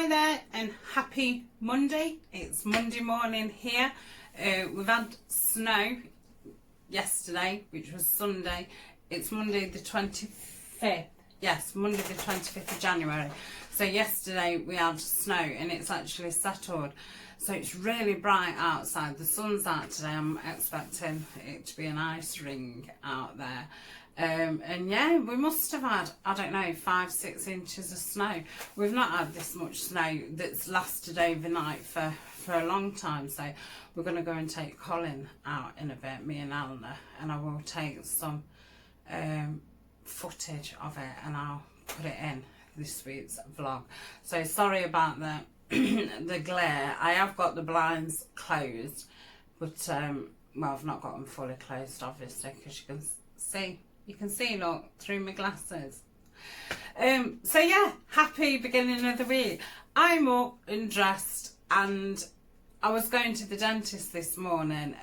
Hi there and happy Monday. It's Monday morning here. We've had snow yesterday, which was Sunday. It's Monday the 25th. Yes, Monday the 25th of January. So yesterday we had snow and it's actually settled. So it's really bright outside. The sun's out today. I'm expecting it to be an ice ring out there. And yeah, we must have had, I don't know, 5-6 inches of snow. We've not had this much snow that's lasted overnight for a long time. So we're going to go and take Colin out in a bit, me and Eleanor, and I will take some footage of it and I'll put it in this week's vlog. So sorry about the the glare. I have got the blinds closed, but well, I've not got them fully closed obviously, because you can see look through my glasses. So yeah, happy beginning of the week. I'm up and dressed and I was going to the dentist this morning.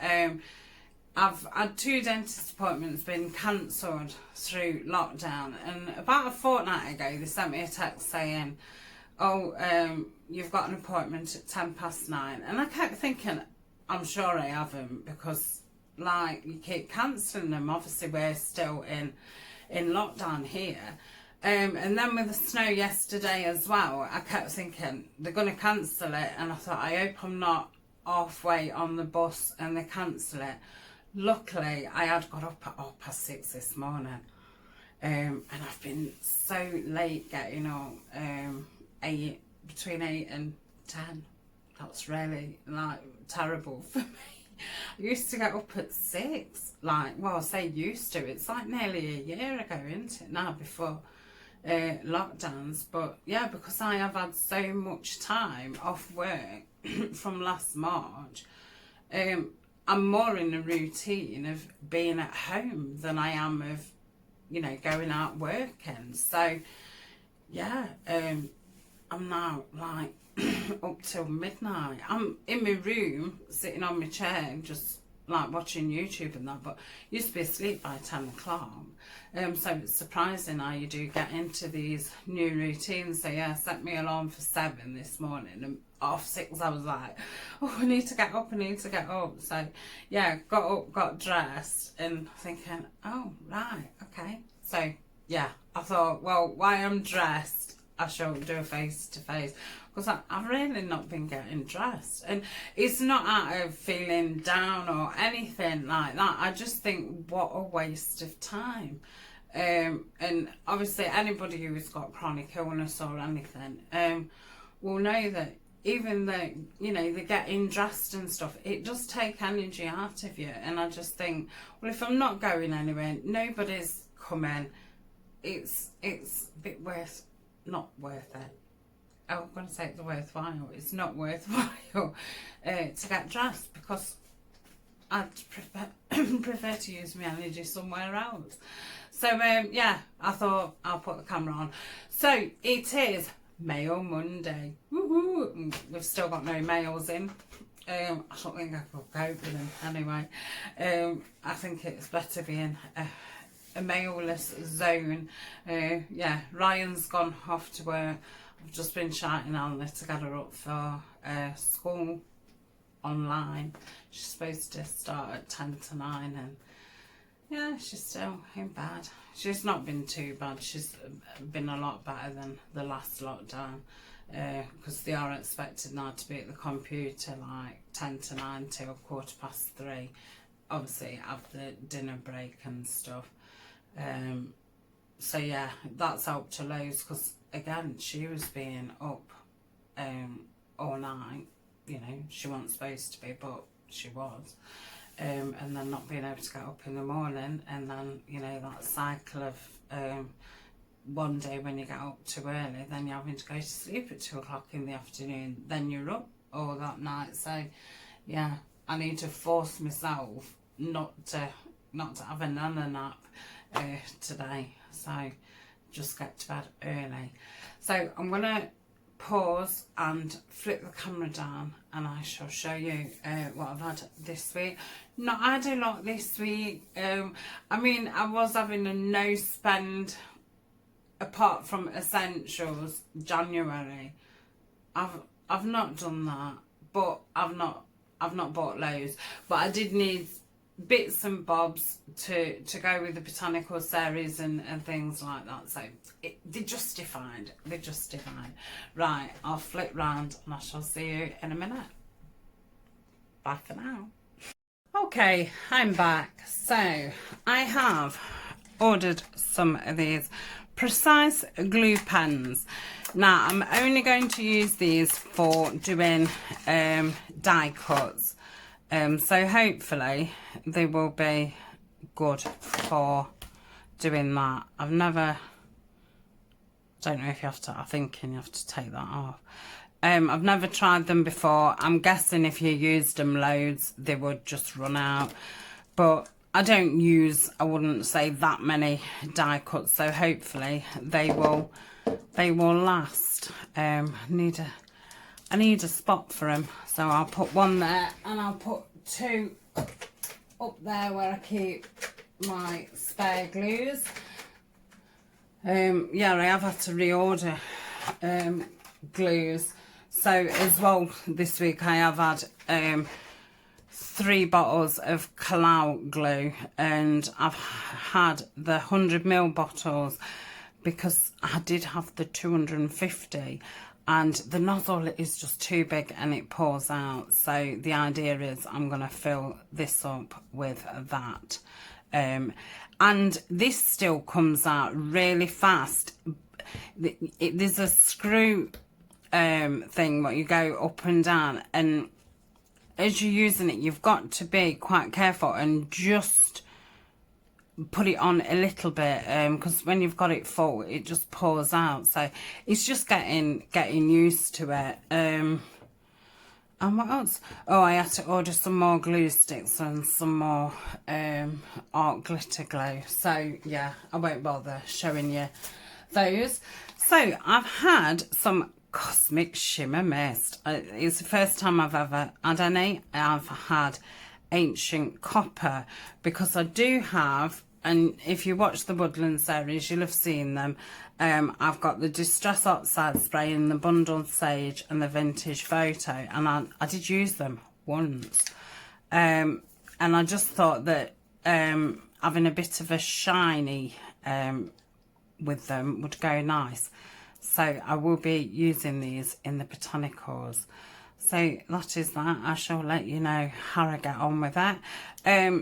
I've had 2 dentist appointments been cancelled through lockdown, and about a fortnight ago they sent me a text saying, oh, you've got an appointment at 9:10, and I kept thinking, I'm sure I haven't, because like you keep cancelling them. Obviously we're still in lockdown here, and then with the snow yesterday as well, I kept thinking they're going to cancel it, and I thought, I hope I'm not halfway on the bus and they cancel it. Luckily I had got up at 6:30 this morning, and I've been so late getting up, between 8 and 10. That's really like terrible for me. I used to get up at 6, like, well, I say used to, it's like nearly a year ago, isn't it now, before lockdowns. But yeah, because I have had so much time off work from last March, I'm more in a routine of being at home than I am of, you know, going out working. So yeah, I'm now like up till midnight. I'm in my room sitting on my chair just like watching YouTube and that, but used to be asleep by 10 o'clock. So it's surprising how you do get into these new routines. So yeah, set me alarm for 7 this morning, and off 6 I was like, oh, I need to get up, I need to get up. So yeah, got up, got dressed, and thinking, oh right, okay. So yeah, I thought, well, while I'm dressed I shall do a face to face, because I've really not been getting dressed, and it's not out of feeling down or anything like that. I just think what a waste of time. And obviously anybody who's got chronic illness or anything will know that even though, you know, they're getting dressed and stuff, it does take energy out of you. And I just think, well, if I'm not going anywhere, nobody's coming, it's a bit not worth it. I'm going to say it's worthwhile. It's not worthwhile to get dressed, because I'd prefer to use my energy somewhere else. So yeah, I thought I'll put the camera on. So it is Mail Monday. Woohoo! We've still got no mails in. I don't think I could cope with them anyway. I think it's better being a mail-less zone. Yeah, Ryan's gone off to work. I've just been shouting Eleanor to get her up for school online. She's supposed to start at 10 to 9, and yeah, she's still in bed. She's not been too bad. She's been a lot better than the last lockdown, because they are expected now to be at the computer like 10 to 9 till 3:15. Obviously after dinner break and stuff. So yeah, that's helped to loads, because again, she was being up all night. You know, she wasn't supposed to be, but she was. And then not being able to get up in the morning, and then, you know, that cycle of one day when you get up too early, then you're having to go to sleep at 2 o'clock in the afternoon, then you're up all that night. So yeah, I need to force myself not to have a nana nap today, so just get to bed early. So I'm gonna pause and flip the camera down, and I shall show you what I've had this week. Not had a lot this week. I mean, I was having a no spend apart from essentials January, I've not done that, but I've not bought loads, but I did need bits and bobs to go with the botanical series and things like that, so they're justified. Right, I'll flip round and I shall see you in a minute. Bye for now. Okay, I'm back. So I have ordered some of these precise glue pens. Now I'm only going to use these for doing die cuts, so hopefully they will be good for doing that. I don't know if you have to, I'm thinking you have to take that off. I've never tried them before. I'm guessing if you used them loads they would just run out, but I don't use, I wouldn't say, that many die cuts, so hopefully they will last. I need a spot for them, so I'll put one there and I'll put two up there where I keep my spare glues. Yeah, I have had to reorder glues, so as well this week I have had 3 bottles of Kalau glue, and I've had the 100ml bottles because I did have the 250, and the nozzle is just too big and it pours out. So the idea is I'm going to fill this up with that, and this still comes out really fast. There's a screw thing where you go up and down, and as you're using it you've got to be quite careful and just put it on a little bit, because when you've got it full it just pours out. So it's just getting used to it. And what else? Oh, I had to order some more glue sticks and some more art glitter glue, so yeah, I won't bother showing you those. So I've had some Cosmic Shimmer Mist. It's the first time I've ever had any. I've had Ancient Copper because I do have, and if you watch the Woodland series you'll have seen them. I've got the Distress Oxide Spray and the Bundled Sage and the Vintage Photo, and I did use them once, and I just thought that having a bit of a shiny with them would go nice. So I will be using these in the botanicals. So that is that. I shall let you know how I get on with that.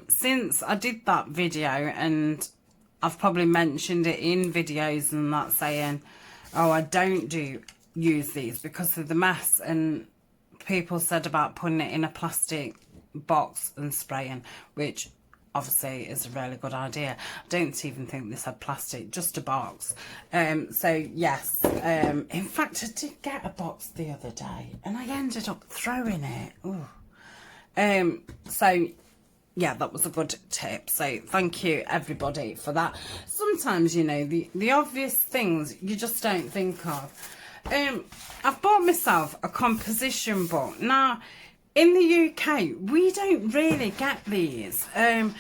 Since I did that video, and I've probably mentioned it in videos and that, saying, oh, I don't use these because of the mess, and people said about putting it in a plastic box and spraying, which obviously is a really good idea. I don't even think this had plastic, just a box. So yes, in fact I did get a box the other day and I ended up throwing it. Ooh. So yeah, that was a good tip, so thank you everybody for that. Sometimes, you know, the obvious things you just don't think of. I've bought myself a composition book. Now in the UK, we don't really get these. And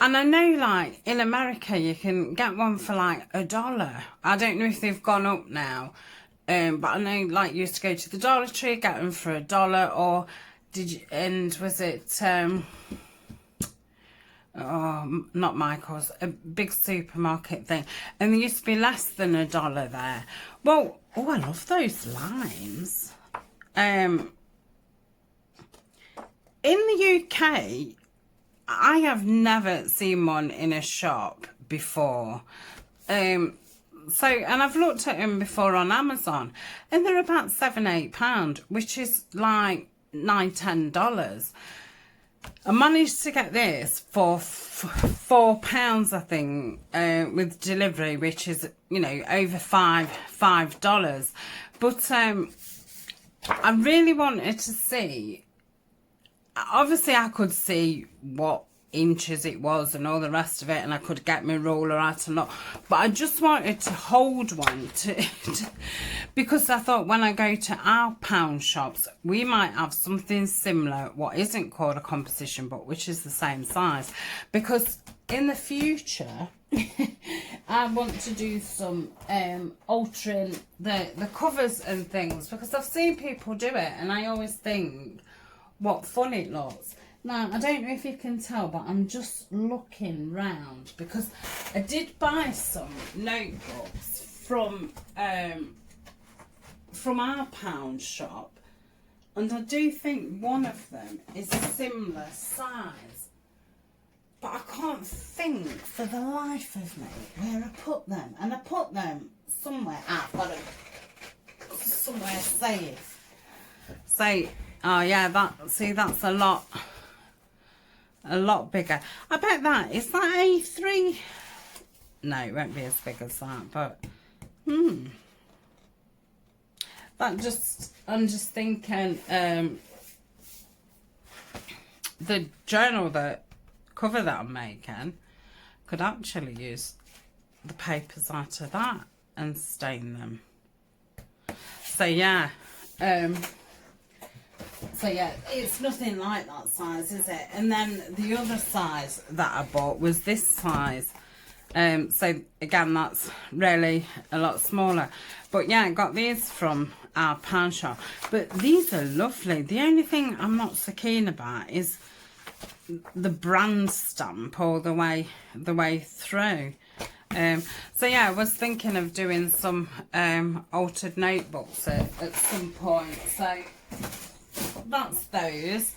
I know, like, in America, you can get one for, like, $1. I don't know if they've gone up now. But I know, like, you used to go to the Dollar Tree, get them for $1. Or did you, and was it, oh, not Michael's, a big supermarket thing. And there used to be less than $1 there. Well, oh, I love those limes. In the UK, I have never seen one in a shop before. And I've looked at them before on Amazon, and they're about £7-8, which is like $9-10. I managed to get this for £4, I think, with delivery, which is, you know, over $5. But I really wanted to see. Obviously I could see what inches it was and all the rest of it, and I could get my ruler out and look, but I just wanted to hold one because I thought when I go to our pound shops we might have something similar, what isn't called a composition book, which is the same size, because in the future I want to do some altering the covers and things, because I've seen people do it and I always think what fun it looks. Now, I don't know if you can tell, but I'm just looking round because I did buy some notebooks from our pound shop, and I do think one of them is a similar size, but I can't think for the life of me where I put them, and I put them somewhere. I've got them somewhere safe. So, oh yeah, that's a lot bigger. I bet that is that A3. No, it won't be as big as that, but I'm just thinking the journal, the cover that I'm making, could actually use the papers out of that and stain them. So yeah, it's nothing like that size, is it? And then the other size that I bought was this size. So again, that's really a lot smaller. But yeah, I got these from our pound shop. But these are lovely. The only thing I'm not so keen about is the brand stamp all the way through. So yeah, I was thinking of doing some altered notebooks at some point. So that's those.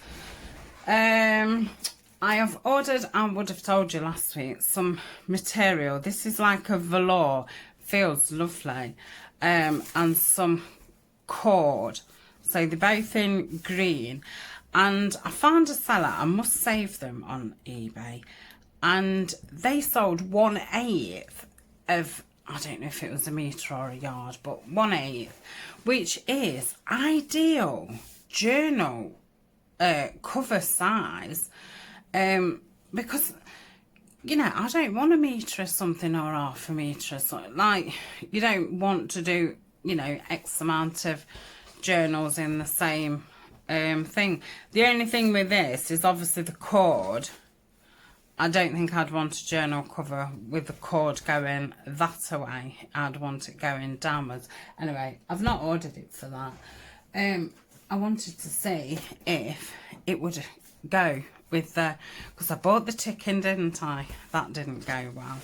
I have ordered, I would have told you last week, some material. This is like a velour, feels lovely, and some cord. So they're both in green, and I found a seller, I must save them on eBay, and they sold 1/8 of, I don't know if it was a metre or a yard, but 1/8, which is ideal journal cover size. Because, you know, I don't want a metre or something, or half a metre or something. Like, you don't want to do, you know, X amount of journals in the same thing. The only thing with this is obviously the cord. I don't think I'd want a journal cover with the cord going that way. I'd want it going downwards. Anyway, I've not ordered it for that. I wanted to see if it would go with the, because I bought the ticking, didn't I? That didn't go well.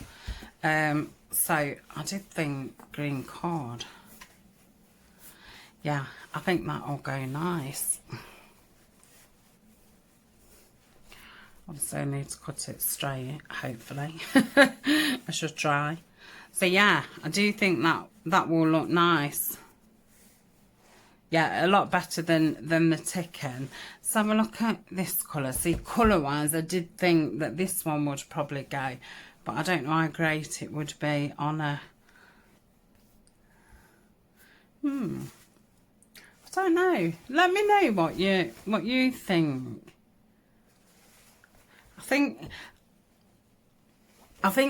So I did think green cord. Yeah, I think that'll go nice. Obviously I need to cut it straight, hopefully. I should try. So yeah, I do think that will look nice. Yeah, a lot better than the ticking. So have a look at this colour. See, colour-wise, I did think that this one would probably go, but I don't know how great it would be on a... I don't know. Let me know what you think. I think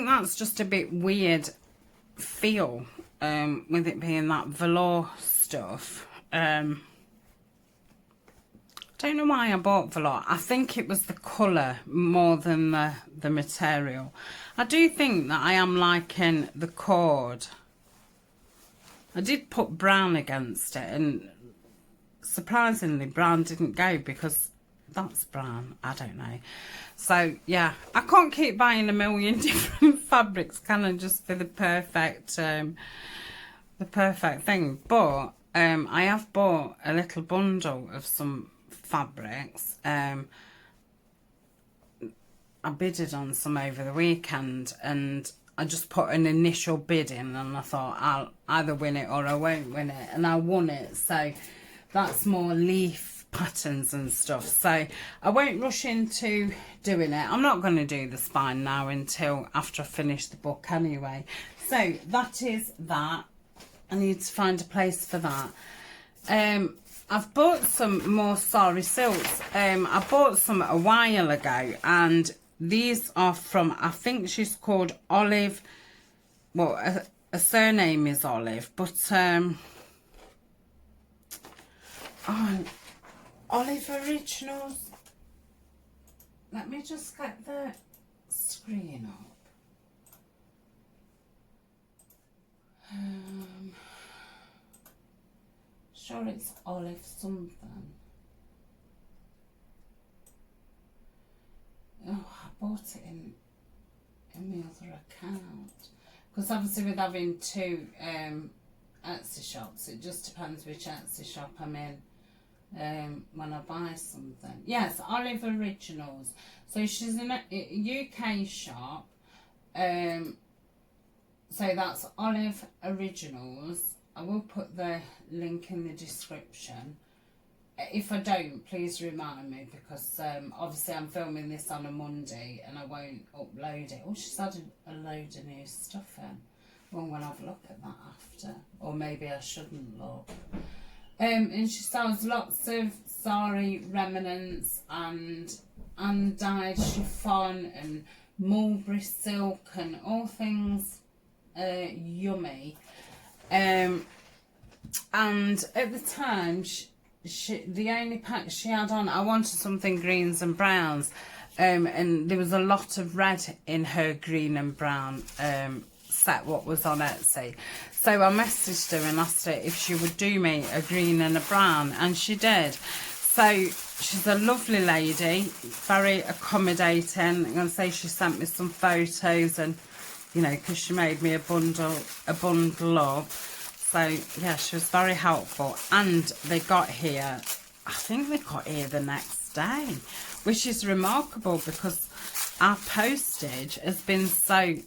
that's just a bit weird feel, with it being that velour stuff. I don't know why I bought velour. I think it was the colour more than the material. I do think that I am liking the cord. I did put brown against it, and surprisingly brown didn't go, because that's brown. I don't know. So yeah, I can't keep buying a million different fabrics, can I, just for the perfect thing. But I have bought a little bundle of some fabrics. I bidded on some over the weekend, and I just put an initial bid in, and I thought I'll either win it or I won't win it, and I won it. So that's more leaf patterns and stuff. So I won't rush into doing it. I'm not going to do the spine now until after I finish the book anyway. So that is that. I need to find a place for that. I've bought some more sari silks. I bought some a while ago, and these are from, I think she's called Olive. Well, a surname is Olive, but Olive Originals. Let me just get the screen up. Sure it's olive something. Oh, I bought it in my other account. Because obviously with having two Etsy shops, it just depends which Etsy shop I'm in when I buy something. Yes, Olive Originals. So she's in a UK shop. So that's Olive Originals. I will put the link in the description. If I don't, please remind me, because obviously I'm filming this on a Monday and I won't upload it. Oh, she's added a load of new stuff in. Well, we'll have a look at that after. Or maybe I shouldn't look. And she sells lots of sari remnants and undyed chiffon and mulberry silk and all things yummy. And at the time, the only pack she had on, I wanted something greens and browns, and there was a lot of red in her green and brown set what was on Etsy. So I messaged her and asked her if she would do me a green and a brown, and she did. So she's a lovely lady, very accommodating. I'm going to say she sent me some photos, and you know, because she made me a bundle up. So yeah, she was very helpful. And they got here, I think they got here the next day, which is remarkable because our postage has been so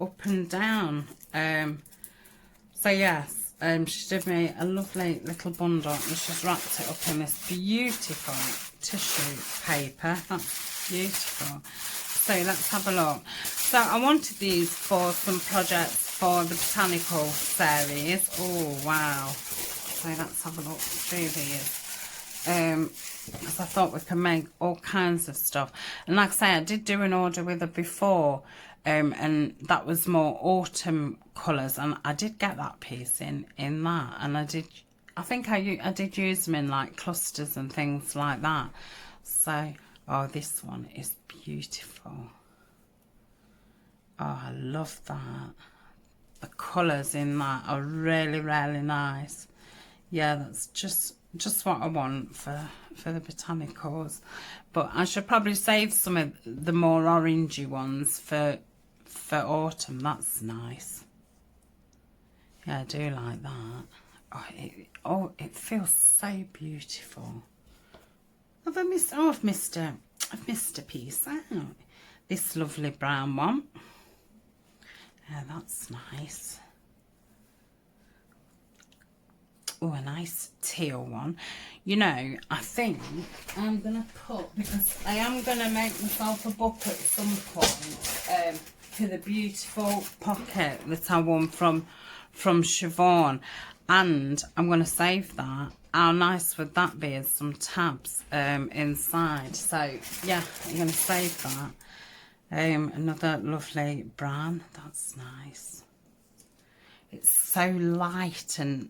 up and down. So yes, she did me a lovely little bundle, and she's wrapped it up in this beautiful tissue paper. That's beautiful. So let's have a look. So I wanted these for some projects for the botanical series. Oh wow. So let's have a look through these. Because I thought we can make all kinds of stuff. And like I say, I did do an order with her before, and that was more autumn colours, and I did get that piece in that, and I think I did use them in like clusters and things like that. So oh, this one is beautiful. Oh, I love that. The colours in that are really, really nice. Yeah, that's just what I want for the botanicals. But I should probably save some of the more orangey ones for autumn. That's nice. Yeah, I do like that. It feels so beautiful. I've missed a piece out. This lovely brown one. Yeah, that's nice. Oh, a nice teal one. You know, I think I'm going to put, because I am going to make myself a book at some point for the beautiful pocket that I won from Siobhan. And I'm going to save that. How nice would that be as some tabs inside? So, yeah, I'm going to save that. Another lovely brown. That's nice. It's so light and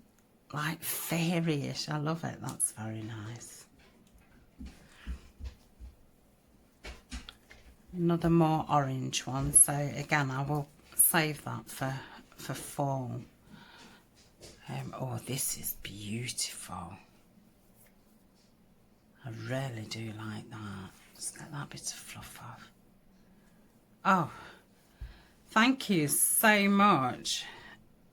like fairyish. I love it. That's very nice. Another more orange one. So again, I will save that for fall. Oh, this is beautiful. I really do like that. Just get that bit of fluff off. Oh, thank you so much.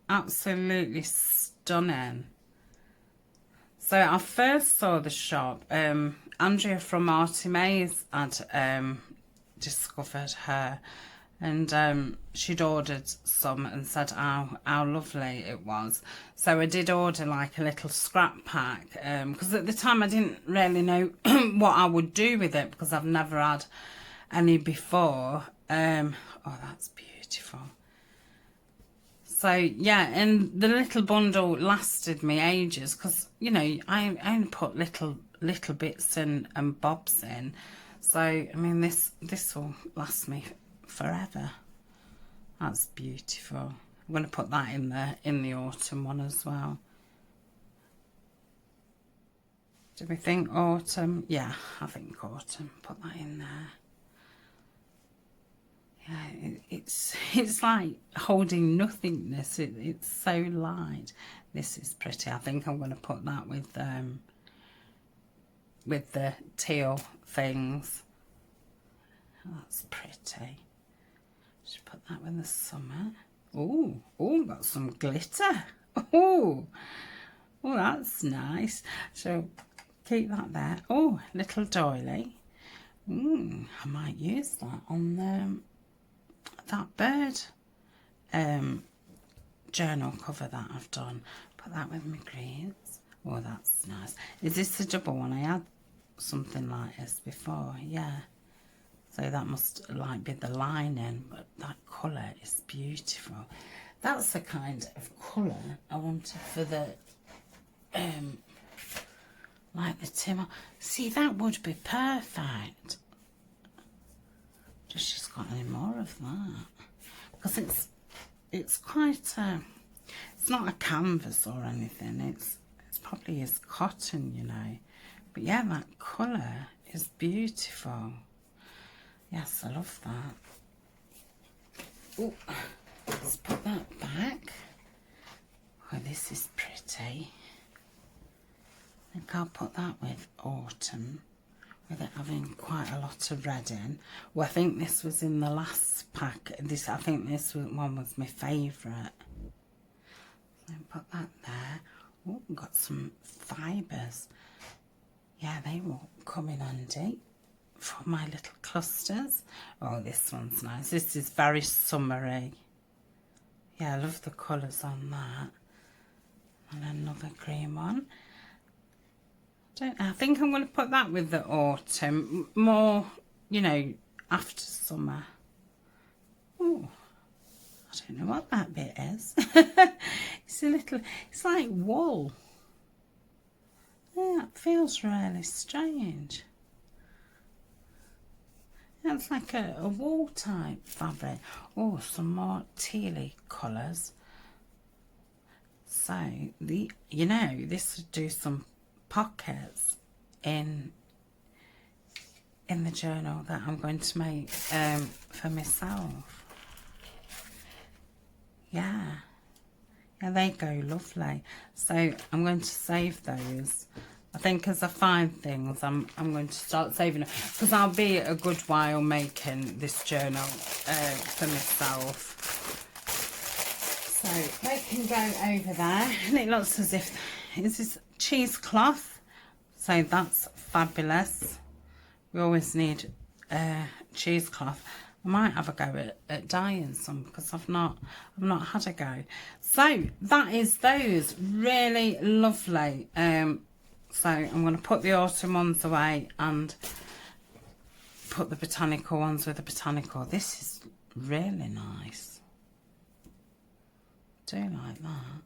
Absolutely stunning. So I first saw the shop. Andrea from Artie Mays had discovered her, and she'd ordered some and said how lovely it was. So I did order like a little scrap pack, because at the time I didn't really know what I would do with it, because I've never had any before. Oh, that's beautiful. So yeah, and the little bundle lasted me ages, because you know I only put little bits and bobs in. So I mean this will last me forever. That's beautiful. I'm going to put that in the autumn one as well. Do we think autumn? Yeah, I think autumn. Put that in there. Yeah, it's like holding nothingness. It's so light. This is pretty. I think I'm going to put that with the teal things. Oh, that's pretty. Should put that with the summer. Oh, got some glitter. Oh, that's nice. So keep that there. Oh, little doily. I might use that on that bird journal cover that I've done. Put that with my greens. Oh, that's nice. Is this a double one? I had something like this before. Yeah. So that must like be the lining, but that colour is beautiful. That's the kind of colour I wanted for the like the timber. See, that would be perfect. Just she's got any more of that, because it's quite it's not a canvas or anything. It's probably is cotton, you know. But yeah, that colour is beautiful. Yes, I love that. Oh, let's put that back. Oh, this is pretty. I think I'll put that with autumn, with it having quite a lot of red in. Well, I think this was in the last pack. I think this one was my favourite. So put that there. Oh, got some fibres. Yeah, they will come in handy for my little clusters. Oh, this one's nice. This is very summery. Yeah, I love the colours on that. And another green one. I think I'm going to put that with the autumn. More, you know, after summer. Oh, I don't know what that bit is. It's like wool. Yeah, it feels really strange. It's like a wool type fabric. Oh, some more tealy colours. So this would do some pockets in the journal that I'm going to make for myself. Yeah, they go lovely. So I'm going to save those. I think as I find things, I'm going to start saving them, because I'll be a good while making this journal for myself. So they can go over there, and it looks as if this is cheesecloth, so that's fabulous. We always need cheesecloth. I might have a go at dyeing some, because I've not had a go. So that is those really lovely. So I'm going to put the autumn ones away and put the botanical ones with the botanical. This is really nice. I do like that.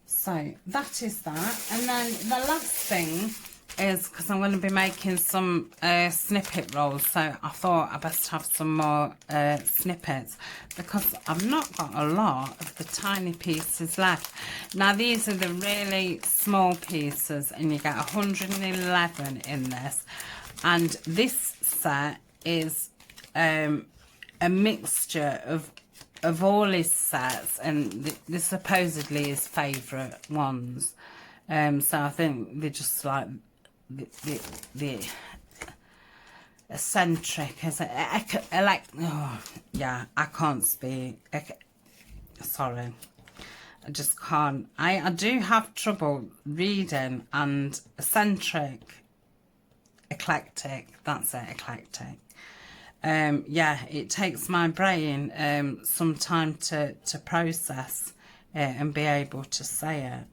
So that is that. And then the last thing is, because I'm going to be making some snippet rolls, so I thought I'd best have some more snippets, because I've not got a lot of the tiny pieces left. Now these are the really small pieces, and you get 111 in this, and this set is a mixture of all his sets, and this supposedly his favourite ones. So I think they're just like the eccentric, yeah, I can't speak. Sorry, I just can't. I do have trouble reading, and eccentric, eclectic, that's it, eclectic. Yeah, it takes my brain some time to process and be able to say it.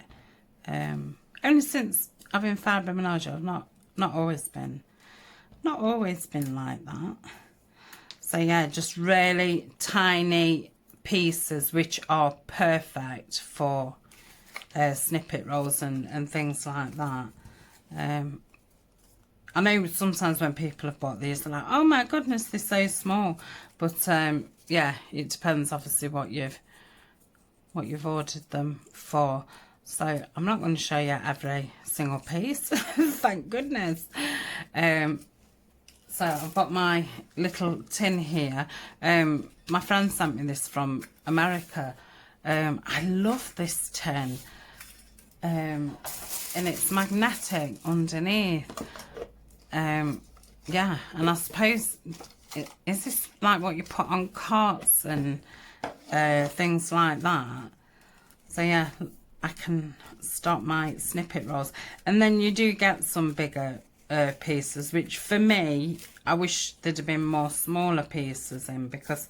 Only since I've been fibromyalgia, I've not always been like that. So yeah, just really tiny pieces, which are perfect for snippet rolls and things like that. I know sometimes when people have bought these, they're like, oh my goodness, they're so small. But yeah, it depends obviously what you've ordered them for. So I'm not going to show you every single piece, thank goodness. So I've got my little tin here. My friend sent me this from America. I love this tin. And it's magnetic underneath. Yeah, and I suppose, is this like what you put on carts and things like that? So yeah, I can start my snippet rolls. And then you do get some bigger pieces, which for me, I wish there'd have been more smaller pieces in, because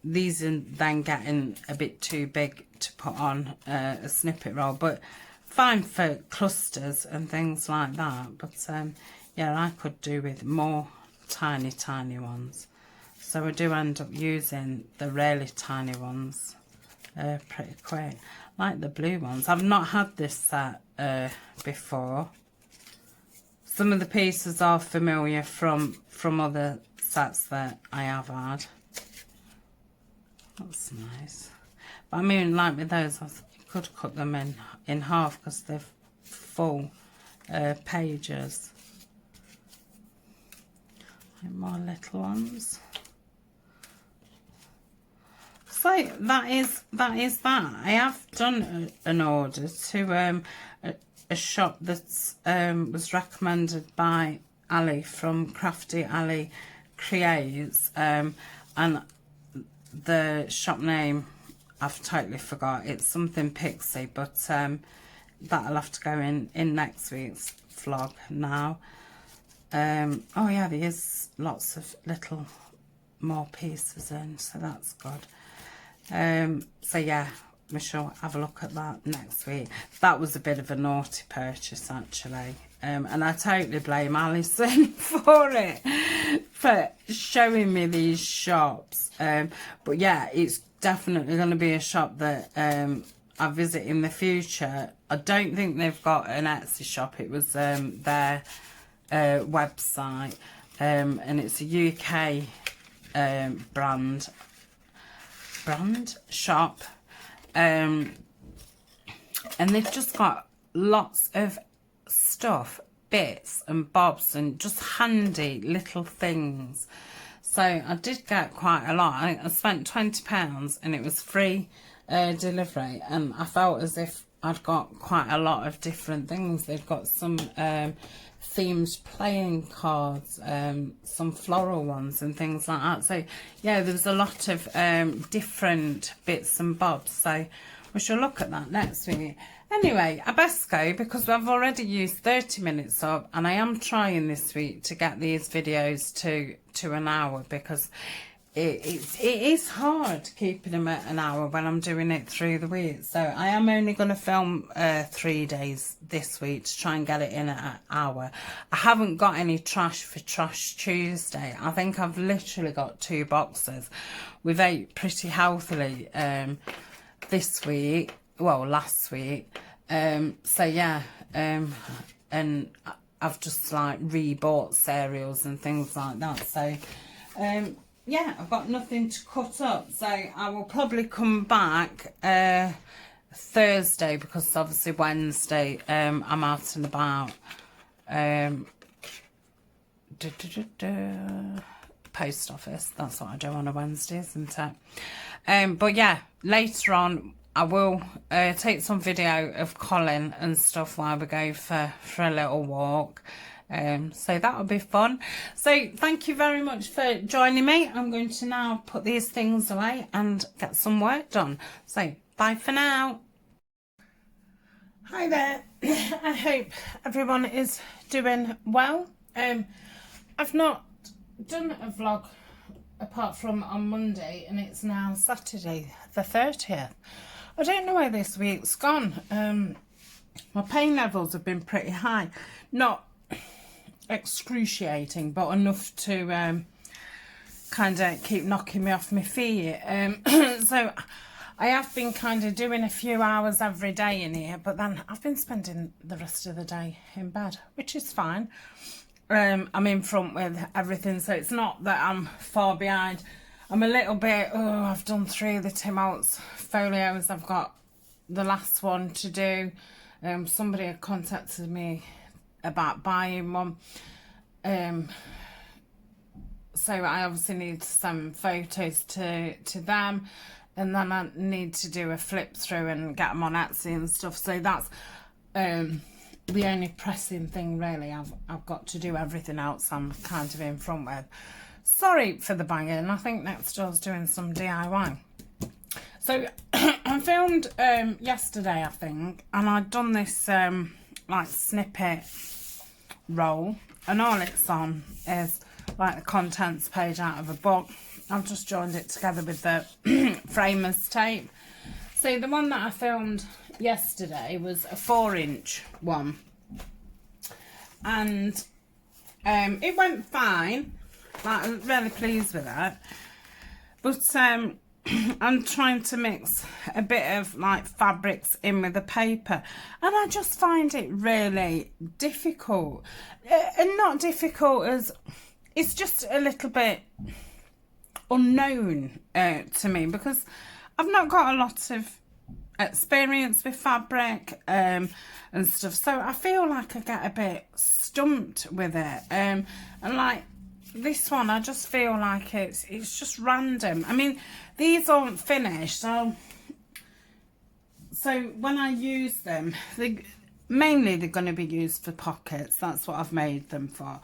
these are then getting a bit too big to put on a snippet roll, but fine for clusters and things like that. But yeah, I could do with more tiny ones, so I do end up using the really tiny ones pretty quick, like the blue ones. I've not had this set before. Some of the pieces are familiar from other sets that I have had. That's nice. But I mean, like with those, I could cut them in half because they're full pages. And more little ones. So that is that. I have done an order to a shop that was recommended by Ali from Crafty Ali Creates, and the shop name I've totally forgot. It's something Pixie, but that'll have to go in next week's vlog now. Oh yeah, there is lots of little more pieces in, so that's good. So yeah, we shall have a look at that next week. That was a bit of a naughty purchase actually, and I totally blame Alison for it, for showing me these shops. But yeah, it's definitely going to be a shop that I visit in the future. I don't think they've got an Etsy shop. It was their website, and it's a UK brand shop, and they've just got lots of stuff, bits and bobs, and just handy little things. So I did get quite a lot. I spent £20 and it was free delivery, and I felt as if I'd got quite a lot of different things. They've got some themed playing cards, some floral ones and things like that. So yeah, there was a lot of different bits and bobs, so we shall look at that next week. Anyway, I best go because I've already used 30 minutes up, and I am trying this week to get these videos to an hour, because it is hard keeping them at an hour when I'm doing it through the week. So I am only going to film 3 days this week to try and get it in at an hour. I haven't got any trash for Trash Tuesday. I think I've literally got 2 boxes. We've ate pretty healthily this week, well, last week. So yeah, and I've just like rebought cereals and things like that. So yeah, I've got nothing to cut up, so I will probably come back Thursday, because obviously Wednesday I'm out and about. Post office, that's what I do on a Wednesday, isn't it? But yeah, later on I will take some video of Colin and stuff while we go for a little walk. So that'll be fun. So thank you very much for joining me. I'm going to now put these things away and get some work done. So bye for now. Hi there. I hope everyone is doing well. I've not done a vlog apart from on Monday, and it's now Saturday the 30th. I don't know where this week's gone. My pain levels have been pretty high. Not excruciating, but enough to kind of keep knocking me off my feet. So I have been kind of doing a few hours every day in here, but then I've been spending the rest of the day in bed, which is fine. I'm in front with everything, so it's not that I'm far behind. I'm a little bit, I've done 3 of the Tim Holtz folios. I've got the last one to do. Somebody had contacted me about buying one. so I obviously need to send photos to them, and then I need to do a flip through and get them on Etsy and stuff. So that's the only pressing thing really. I've got to do. Everything else I'm kind of in front with. Sorry for the banging. I think next door's doing some DIY. So I filmed yesterday, I think, and I'd done this like snippet roll, and all it's on is like the contents page out of a book. I've just joined it together with the framers tape. So the one that I filmed yesterday was a 4-inch one, and it went fine. Like, I'm really pleased with it, but I'm trying to mix a bit of like fabrics in with the paper, and I just find it really difficult, and not difficult as it's just a little bit unknown to me, because I've not got a lot of experience with fabric and stuff, so I feel like I get a bit stumped with it, and like this one I just feel like it's just random. I mean, these aren't finished, so when I use them, mainly they're going to be used for pockets. That's what I've made them for.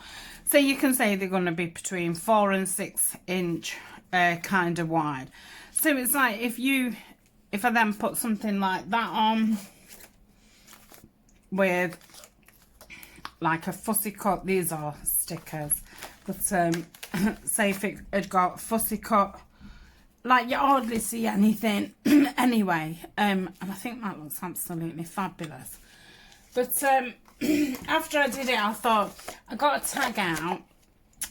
So you can say they're going to be between 4 and 6 inch kind of wide. So it's like if I then put something like that on with like a fussy cut, these are stickers, but say if it had got fussy cut, like you hardly see anything anyway, and I think that looks absolutely fabulous. But after I did it, I thought I got to tag out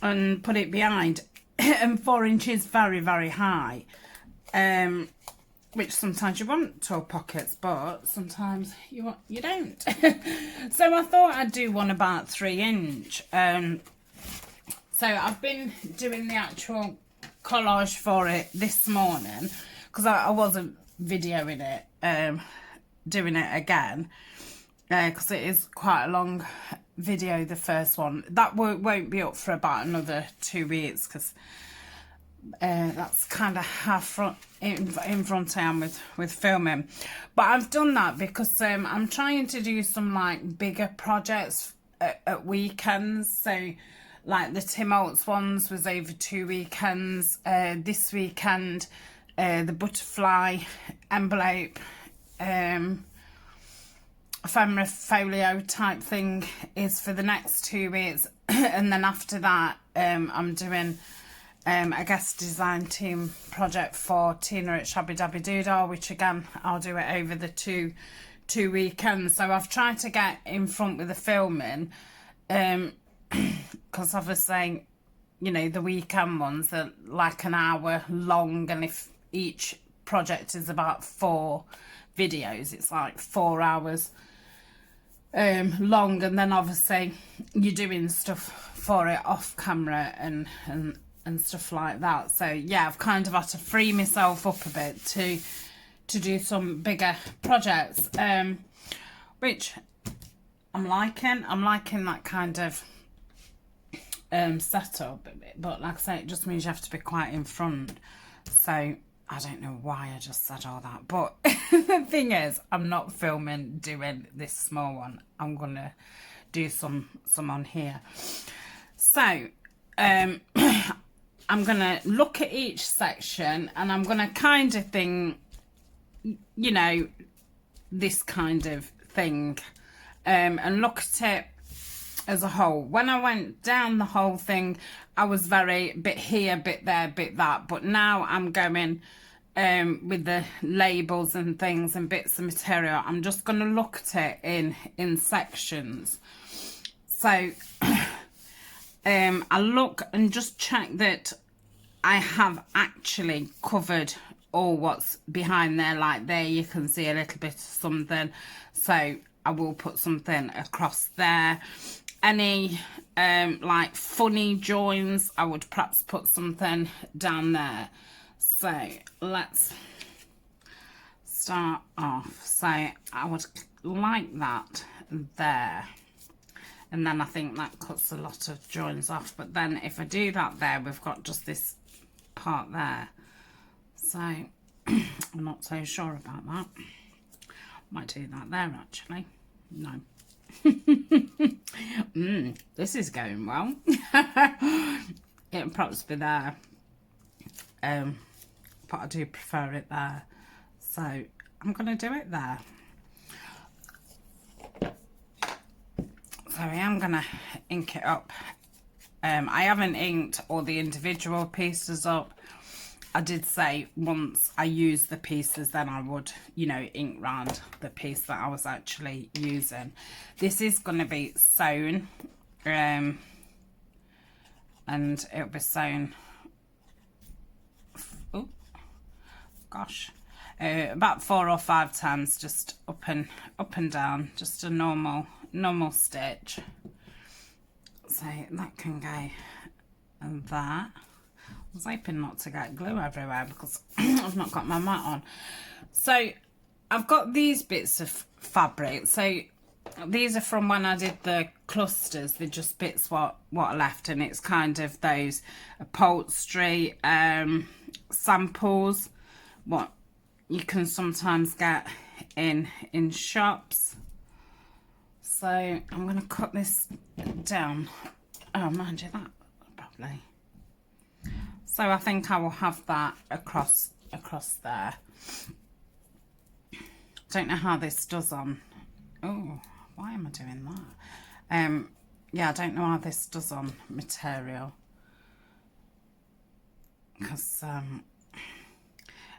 and put it behind, and 4 inches very, very high, which sometimes you want tall pockets, but sometimes you don't. So I thought I'd do one about 3 inch. So I've been doing the actual collage for it this morning, because I wasn't videoing it, doing it again, because it is quite a long video, the first one. That won't be up for about another 2 weeks, because that's kind of how in front I am with filming. But I've done that because I'm trying to do some like bigger projects at weekends. So like the Tim Holtz ones was over 2 weekends. This weekend the butterfly envelope ephemera folio type thing is for the next 2 weeks. And then after that I'm doing a guest design team project for Tina at Shabby Dabby Doodle, which again I'll do it over the two weekends. So I've tried to get in front with the filming, because obviously, you know, the weekend ones are like an hour long, and if each project is about 4 videos, it's like 4 hours long, and then obviously you're doing stuff for it off camera and stuff like that. So yeah, I've kind of had to free myself up a bit to do some bigger projects, which I'm liking that kind of setup, but like I say, it just means you have to be quite in front. So I don't know why I just said all that, but the thing is, I'm not filming doing this small one. I'm gonna do some on here. So I'm gonna look at each section, and I'm gonna kind of think, you know, this kind of thing, and look at it as a whole. When I went down the whole thing, I was very bit here, bit there, bit that, but now I'm going with the labels and things and bits of material. I'm just going to look at it in sections. So I look and just check that I have actually covered all what's behind there. Like there you can see a little bit of something, so I will put something across there. Any like funny joins, I would perhaps put something down there. So let's start off. So I would like that there, and then I think that cuts a lot of joins off. But then if I do that there, we've got just this part there, so I'm not so sure about that. Might do that there actually. No. This is going well. It'll perhaps be there, but I do prefer it there, so I'm going to do it there. So I am going to ink it up. I haven't inked all the individual pieces up. I did say once I use the pieces, then I would, you know, ink round the piece that I was actually using. This is going to be sewn, and it'll be sewn, oh gosh, about 4 or 5 times, just up and down, just a normal stitch. So that can go there. I was hoping not to get glue everywhere because I've not got my mat on. So I've got these bits of fabric. So these are from when I did the clusters. They're just bits what are left, and it's kind of those upholstery samples what you can sometimes get in shops. So I'm going to cut this down. Oh, mind you, that probably. So I think I will have that across there. Don't know how this does on. Oh, why am I doing that? Yeah, I don't know how this does on material, because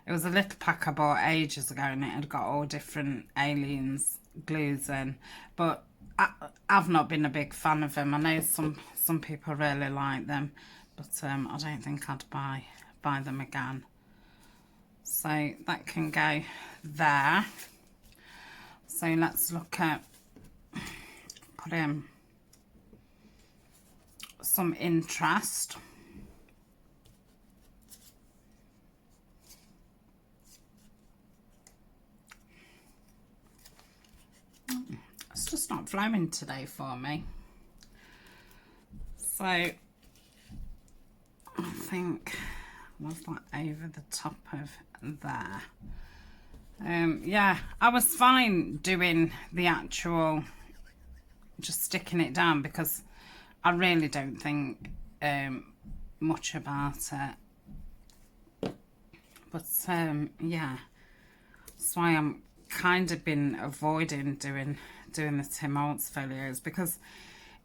it was a little pack I bought ages ago, and it had got all different aliens glues in, but I've not been a big fan of them. I know some people really like them, but I don't think I'd buy them again. So that can go there. So let's look at putting some interest. It's just not flowing today for me. So I think was that over the top of there. Yeah, I was fine doing the actual, just sticking it down, because I really don't think much about it. But yeah, that's why I'm kind of been avoiding doing the Tim Holtz videos, because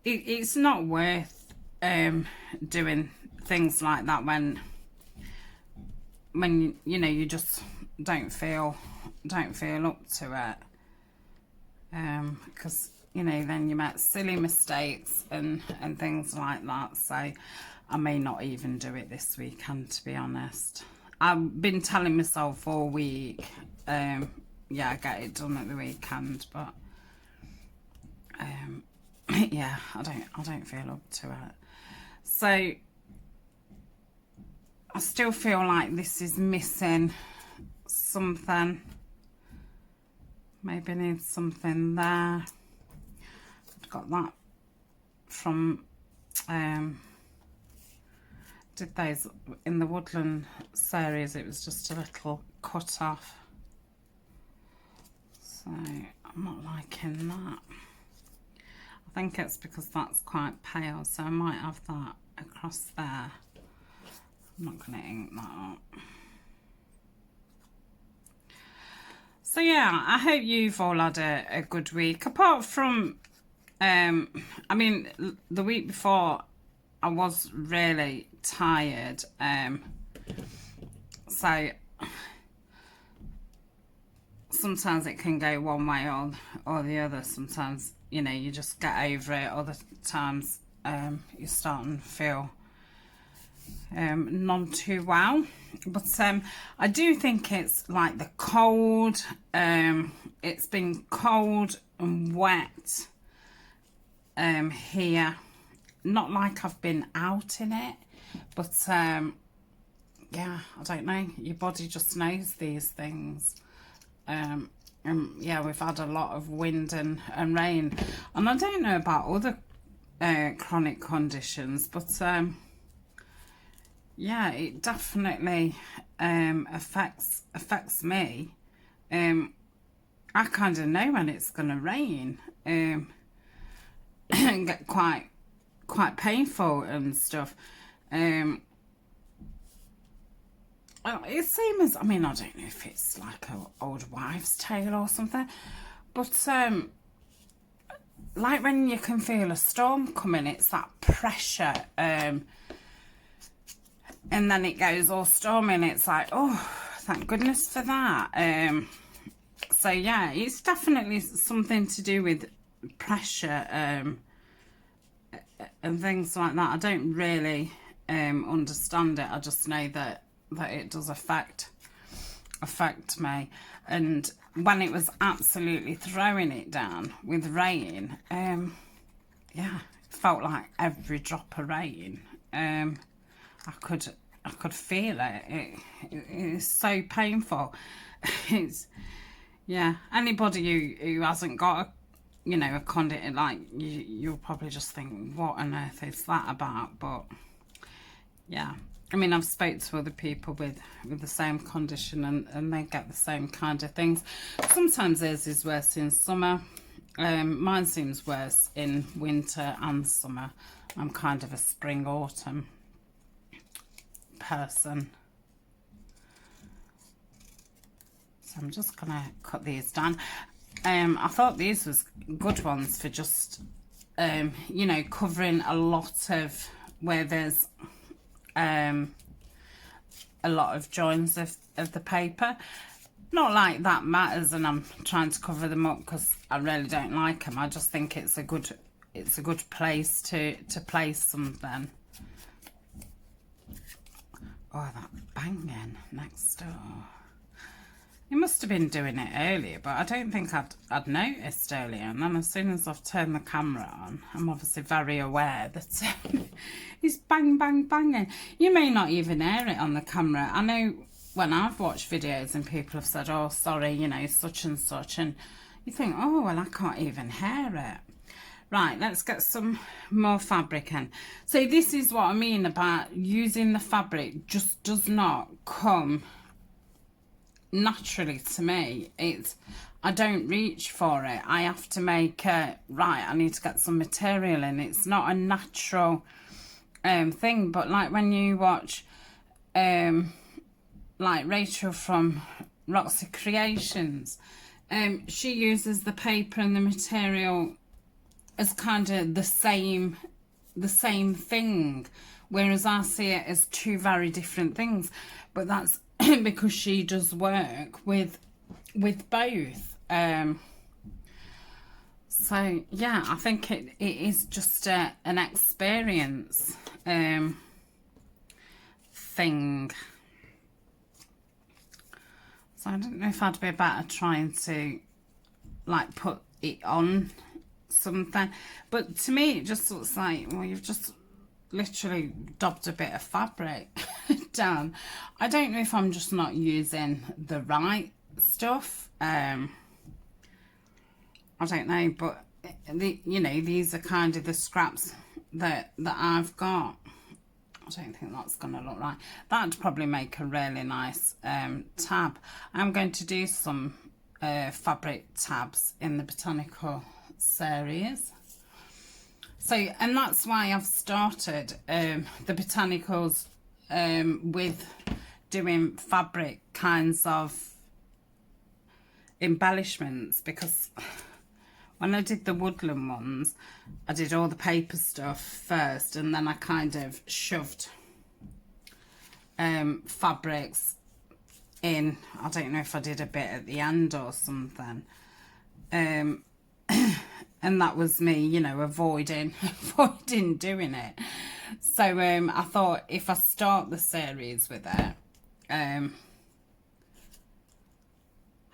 it's not worth doing things like that when you know you just don't feel up to it, because you know then you make silly mistakes and things like that. So I may not even do it this weekend, to be honest. I've been telling myself all week, yeah, get it done at the weekend, but yeah, I don't feel up to it. So I still feel like this is missing something. Maybe need something there. I've got that from did those in the Woodland series. It was just a little cut off, so I'm not liking that. I think it's because that's quite pale, so I might have that across there. I'm not going to ink that up. So yeah, I hope you've all had a good week. Apart from, I mean, the week before I was really tired. So sometimes it can go one way or the other. Sometimes, you know, you just get over it. Other times you're starting to feel none too well. But I do think it's like the cold. It's been cold and wet here. Not like I've been out in it, but yeah, I don't know. Your body just knows these things. Yeah, we've had a lot of wind and rain, and I don't know about other chronic conditions, but yeah, it definitely affects me. I kind of know when it's going to rain, and get quite painful and stuff. It seems, I mean, I don't know if it's like an old wives' tale or something, but like when you can feel a storm coming, it's that pressure, and then it goes all stormy, and it's like, oh, thank goodness for that. So yeah, it's definitely something to do with pressure, and things like that. I don't really understand it. I just know that it does affect me. And when it was absolutely throwing it down with rain, yeah, it felt like every drop of rain. I could feel it. It is so painful. It's, yeah, anybody who hasn't got a, you know, a condition, like, you'll probably just think, what on earth is that about? But yeah, I mean, I've spoke to other people with the same condition, and they get the same kind of things. Sometimes theirs is worse in summer. Mine seems worse in winter and summer. I'm kind of a spring autumn person. So I'm just gonna cut these down. I thought these was good ones for just you know, covering a lot of where there's a lot of joins of the paper. Not like that matters, and I'm trying to cover them up because I really don't like them. I just think it's a good place to place something. Oh, that banging next door. He must have been doing it earlier, but I don't think I'd noticed earlier. And then as soon as I've turned the camera on, I'm obviously very aware that he's bang, bang, banging. You may not even hear it on the camera. I know when I've watched videos and people have said, oh, sorry, you know, such and such. And you think, oh, well, I can't even hear it. Right, let's get some more fabric in. So this is what I mean about using the fabric just does not come naturally to me. I don't reach for it. I have to make right, I need to get some material in. It's not a natural thing. But like when you watch like Rachel from Roxy Creations, she uses the paper and the material as kind of the same thing, whereas I see it as two very different things. But that's because she does work with both. So yeah, I think it is just an experience thing. So I don't know if I'd be better trying to like put it on something, but to me it just looks like, well, you've just literally dabbed a bit of fabric down. I don't know if I'm just not using the right stuff. I don't know, but you know, these are kind of the scraps that I've got. I don't think that's gonna look right. That'd probably make a really nice tab. I'm going to do some fabric tabs in the botanical series. So, and that's why I've started the botanicals with doing fabric kinds of embellishments, because when I did the woodland ones, I did all the paper stuff first, and then I kind of shoved fabrics in. I don't know if I did a bit at the end or something. And that was me, you know, avoiding doing it. So I thought if I start the series with it,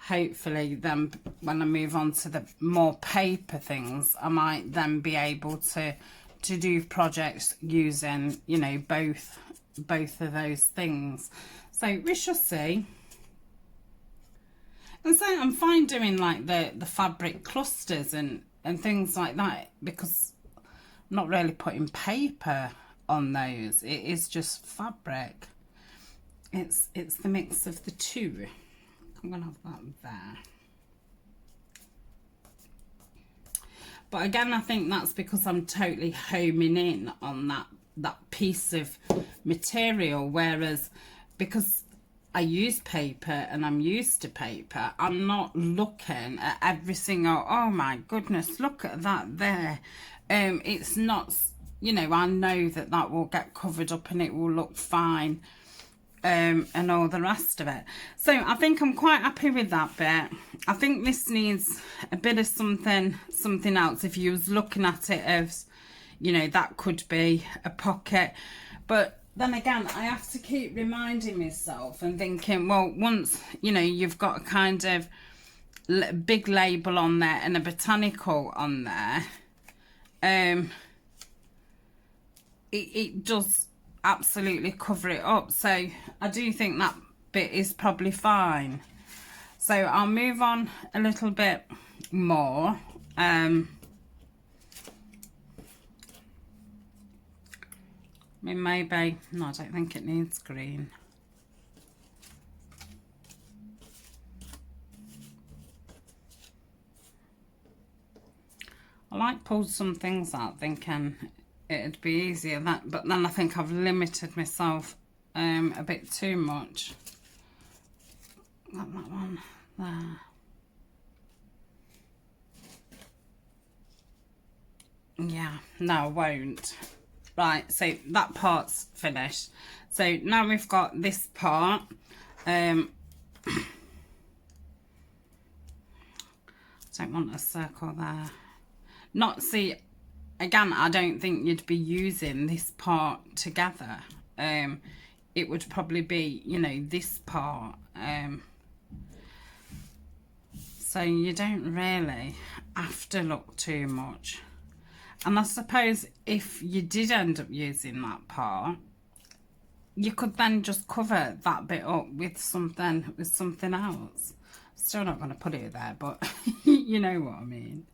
hopefully then when I move on to the more paper things, I might then be able to do projects using, you know, both of those things. So we shall see. And so I'm fine doing like the fabric clusters and things like that, because not really putting paper on those. It is just fabric. It's the mix of the two. I'm gonna have that there. But again, I think that's because I'm totally homing in on that piece of material, whereas because I use paper and I'm used to paper, I'm not looking at every single, oh my goodness, look at that there. It's not, you know, I know that will get covered up and it will look fine, and all the rest of it. So I think I'm quite happy with that bit. I think this needs a bit of something else. If you was looking at it as, you know, that could be a pocket, but then again, I have to keep reminding myself and thinking, well, once, you know, you've got a kind of big label on there and a botanical on there, it does absolutely cover it up. So I do think that bit is probably fine. So I'll move on a little bit more. I mean, maybe, no, I don't think it needs green. I like pulled some things out thinking it'd be easier, but then I think I've limited myself a bit too much. Got that one there. Yeah, no, I won't. Right, so that part's finished. So now we've got this part. Don't want a circle there. Not, see, again, I don't think you'd be using this part together. It would probably be, you know, this part. So you don't really have to look too much. And I suppose if you did end up using that part, you could then just cover that bit up with something else. Still not going to put it there, but you know what I mean.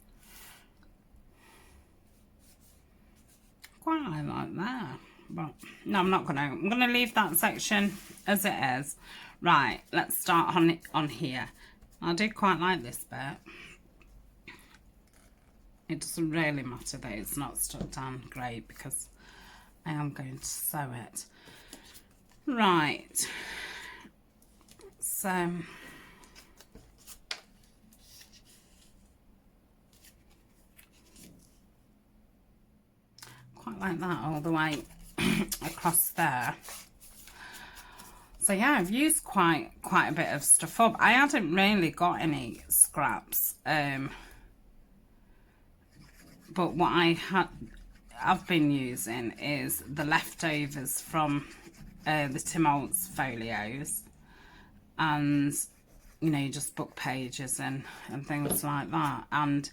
Quite like that, but no, I'm not gonna. I'm gonna leave that section as it is. Right, let's start on here. I do quite like this bit. It doesn't really matter that it's not stuck down great because I am going to sew it. Right, so quite like that all the way across there. So yeah, I've used quite a bit of stuff up. I hadn't really got any scraps, but what I've been using is the leftovers from the Tim Holtz folios, and you know, just book pages and things like that, and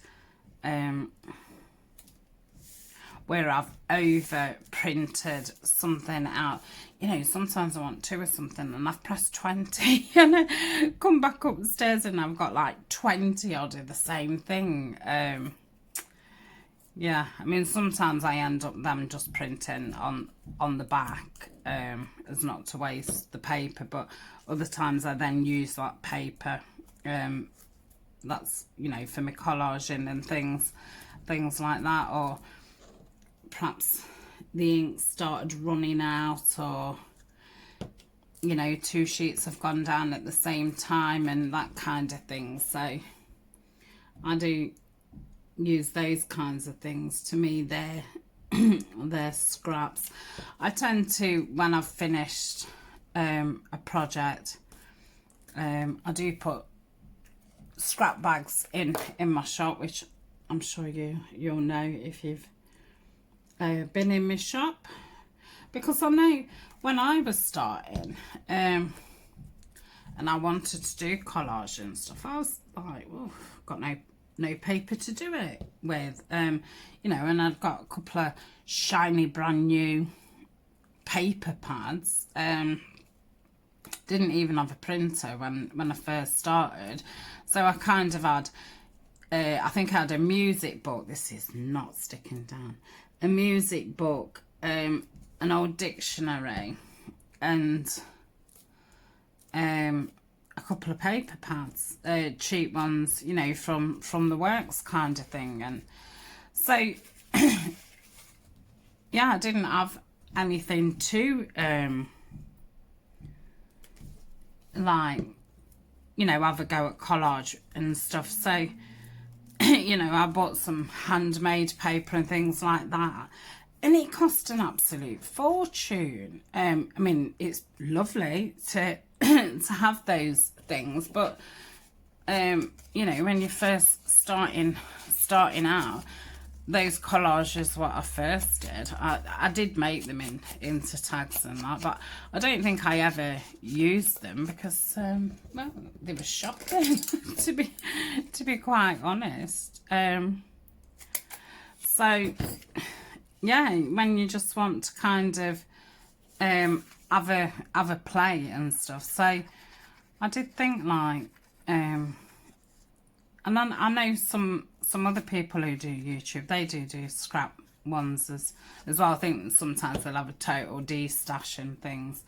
where I've over printed something out. You know, sometimes I want 2 or something and I've pressed 20 and I come back upstairs and I've got like 20 odd of the same thing. Yeah, I mean, sometimes I end up them just printing on the back as not to waste the paper, but other times I then use that paper that's, you know, for my collaging and things like that, or perhaps the ink started running out, or you know, 2 sheets have gone down at the same time and that kind of thing. So I do use those kinds of things. To me, they're scraps. I tend to, when I've finished a project, I do put scrap bags in my shop, which I'm sure you'll know if you've been in my shop, because I know when I was starting and I wanted to do collage and stuff, I was like, well, got no paper to do it with, you know, and I'd got a couple of shiny brand new paper pads. Didn't even have a printer when I first started, so I kind of had I think I had a music book. This is not sticking down. a music book, an old dictionary, and a couple of paper pads, cheap ones, you know, from the works kind of thing. And so yeah, I didn't have anything to like, you know, have a go at collage and stuff. So you know, I bought some handmade paper and things like that, and it cost an absolute fortune. I mean, it's lovely to to have those things, but you know, when you're first starting out, those collages, what I first did, I did make them into tags and that, but I don't think I ever used them because well, they were shocking to be quite honest. So yeah, when you just want to kind of have a play and stuff. So I did think like and I know some other people who do YouTube, they do scrap ones as well. I think sometimes they'll have a total de-stash and things.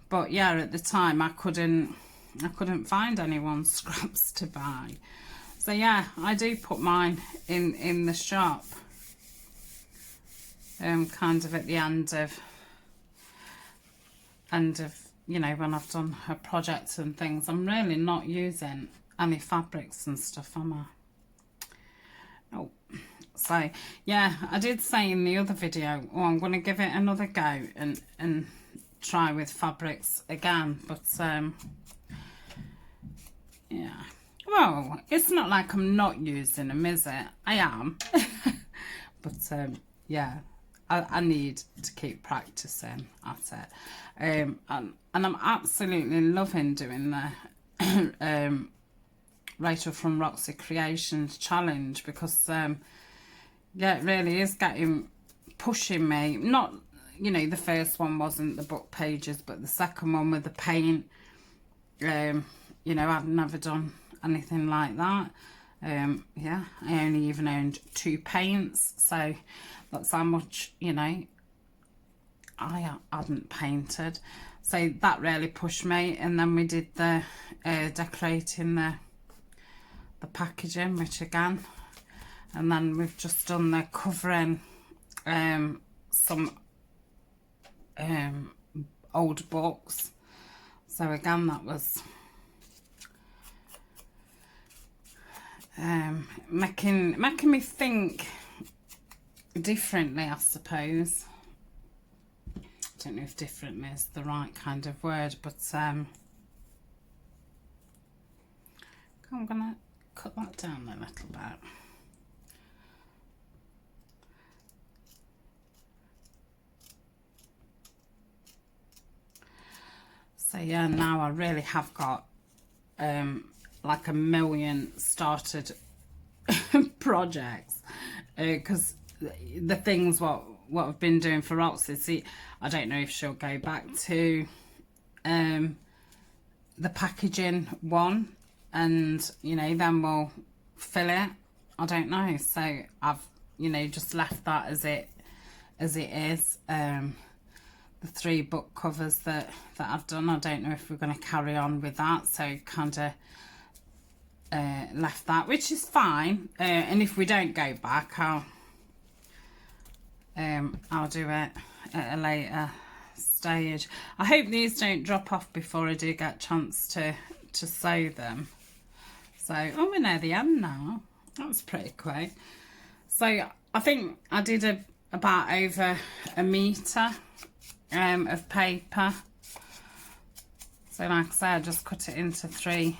But yeah, at the time I couldn't find anyone's scraps to buy. So yeah, I do put mine in the shop. Kind of at the end of you know, when I've done her projects and things. I'm really not using any fabrics and stuff, am I? Oh, so yeah, I did say in the other video, oh, I'm going to give it another go and try with fabrics again, but yeah, well, it's not like I'm not using them, is it? I am. But yeah, I need to keep practicing at it. And I'm absolutely loving doing the Rachel from Roxy Creations challenge, because yeah, it really is pushing me. Not, you know, the first one wasn't the book pages, but the second one with the paint, you know, I've never done anything like that. Yeah, I only even owned 2 paints, so that's how much, you know, I hadn't painted. So that really pushed me. And then we did the decorating the packaging, which again, and then we've just done the covering some old books. So again, that was making me think differently, I suppose. I don't know if differently is the right kind of word, but I'm gonna cut that down a little bit. So yeah, now I really have got like a million started projects, because the things what I've been doing for Roxy, see, I don't know if she'll go back to the packaging one, and you know, then we'll fill it. I don't know. So I've, you know, just left that as it is. The 3 book covers that I've done, I don't know if we're going to carry on with that, so kind of left that, which is fine. And if we don't go back, I'll do it at a later stage. I hope these don't drop off before I do get a chance to sew them. So, oh, we're near the end now. That was pretty quick. So I think I did about over a metre of paper. So like I said, I just cut it into 3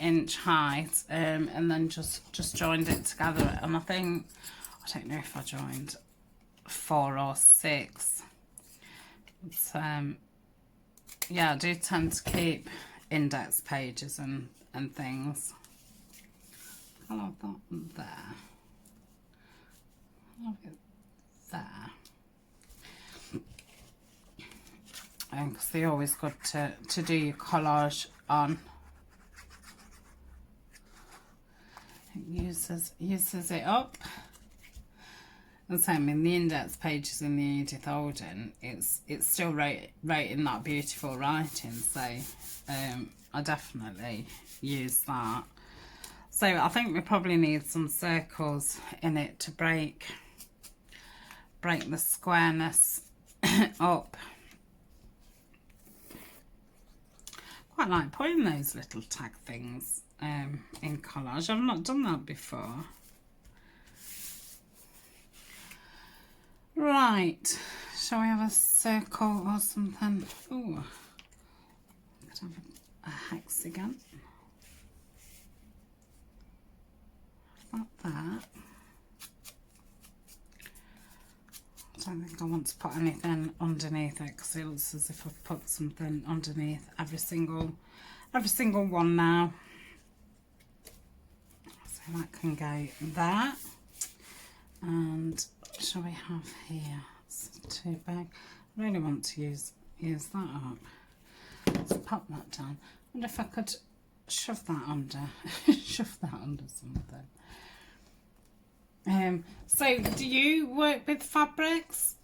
inch height, and then just joined it together. And I think, I don't know if I joined 4 or 6. But yeah, I do tend to keep index pages and things. I'll have that there. I'll have it there. Because they're always good to do your collage on. It uses it up. the same in the index pages in the Edith Alden, it's still writing that beautiful writing, so I definitely use that. So I think we probably need some circles in it to break the squareness up. Quite like putting those little tag things in collage. I've not done that before. Right, shall we have a circle or something? Oh, could have a hexagon. Like that. I don't think I want to put anything underneath it because it looks as if I've put something underneath every single one now. So that can go there. And shall we have here? It's too big. I really want to use that up. Let's pop that down. I wonder if I could shove that under something. So do you work with fabrics?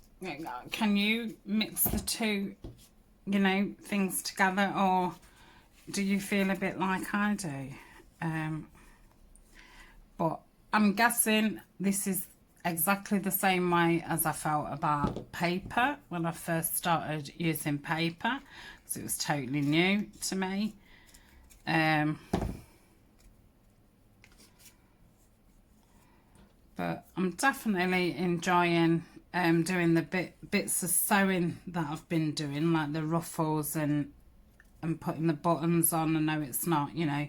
Can you mix the two, you know, things together, or do you feel a bit like I do? But I'm guessing this is exactly the same way as I felt about paper when I first started using paper, because it was totally new to me. But I'm definitely enjoying doing the bits of sewing that I've been doing, like the ruffles and putting the buttons on. I know it's not, you know,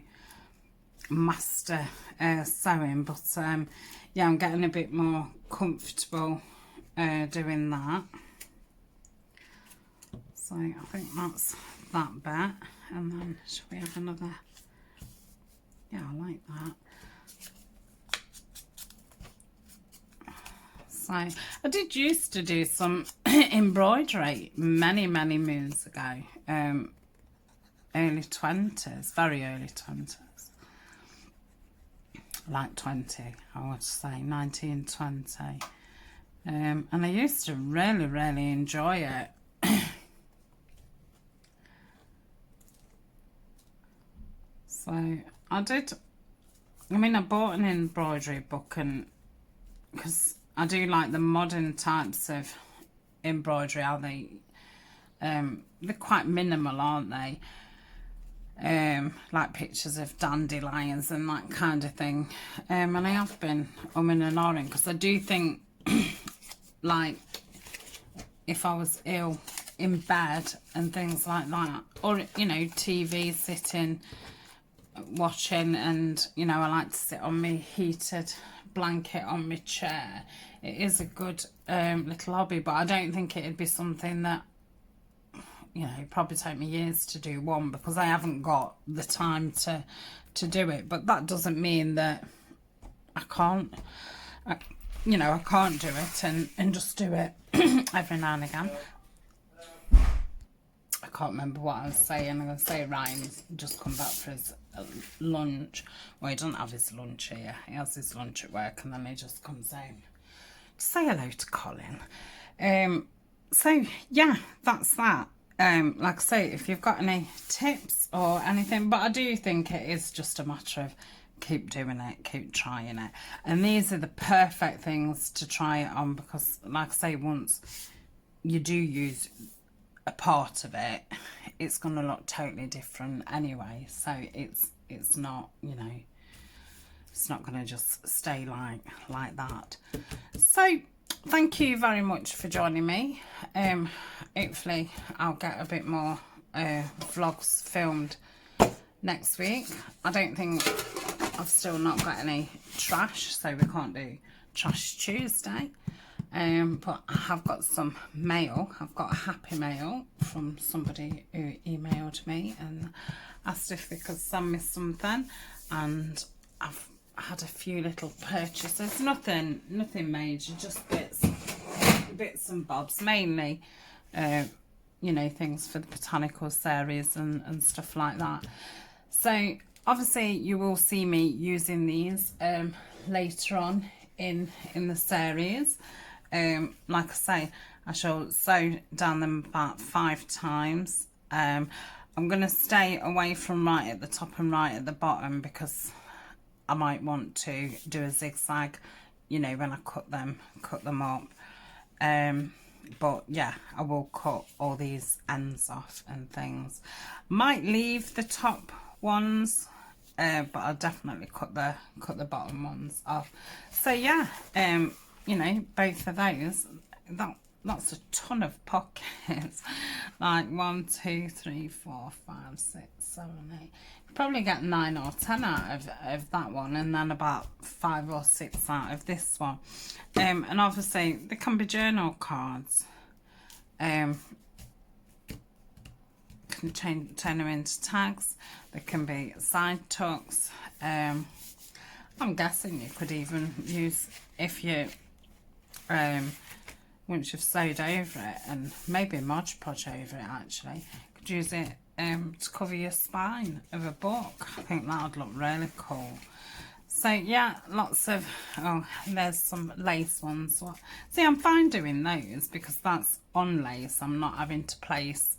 master sewing, but yeah, I'm getting a bit more comfortable doing that. So I think that's that bit. And then shall we have another? Yeah, I like that. So I did used to do some embroidery many moons ago, early 20s, very early 20s, like 20, I would say, 19, 20, and I used to really enjoy it. So I bought an embroidery book, and because I do like the modern types of embroidery, how they're quite minimal, aren't they? Like pictures of dandelions and that kind of thing. And I have been umming and ahhing, because I do think, like, if I was ill in bed and things like that, or, you know, TV sitting, watching, and, you know, I like to sit on my heated blanket on my chair. It is a good little hobby, but I don't think it'd be something that, you know, it'd probably take me years to do one, because I haven't got the time to do it. But that doesn't mean that I can't, you know, I can't do it and just do it every now and again. I can't remember what I was saying. I'm going to say Ryan's just come back for his lunch. Well, he doesn't have his lunch here. He has his lunch at work, and then he just comes home to say hello to Colin. So, yeah, that's that. Like I say, if you've got any tips or anything, but I do think it is just a matter of keep doing it, keep trying it. And these are the perfect things to try it on, because, like I say, once you do use a part of it, it's going to look totally different anyway. So it's not, you know, it's not going to just stay like that. So thank you very much for joining me. Hopefully I'll get a bit more vlogs filmed next week. I don't think, I've still not got any trash, so we can't do Trash Tuesday. But I have got some mail. I've got a happy mail from somebody who emailed me and asked if they could send me something, and I've had a few little purchases. Nothing major, just bits and bobs, mainly you know, things for the botanical series and stuff like that. So obviously you will see me using these later on in the series. Like I say, I shall sew down them about 5 times. I'm going to stay away from right at the top and right at the bottom, because I might want to do a zigzag, you know, when I cut them up. But yeah, I will cut all these ends off and things. Might leave the top ones, but I'll definitely cut the bottom ones off. So yeah, you know, both of those, that's a ton of pockets. Like 1, 2, 3, 4, 5, 6, 7, 8. Probably get 9 or 10 out of that one, and then about 5 or 6 out of this one. And obviously they can be journal cards. Can turn them into tags. They can be side tucks. I'm guessing you could even use, if you once you've sewed over it, and maybe Mod Podge over it actually, you could use it to cover your spine of a book. I think that would look really cool. So yeah, lots of, oh, there's some lace ones. See, I'm fine doing those because that's on lace. I'm not having to place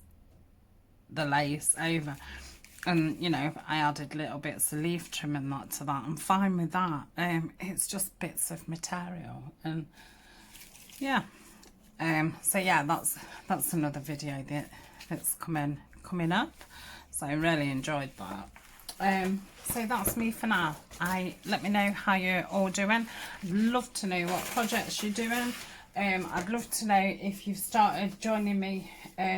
the lace over. And, you know, I added little bits of leaf trim and that to that. I'm fine with that. It's just bits of material. And yeah. So yeah, that's another video that's coming up. So I really enjoyed that. So that's me for now. Let me know how you're all doing. I'd love to know what projects you're doing. I'd love to know if you've started joining me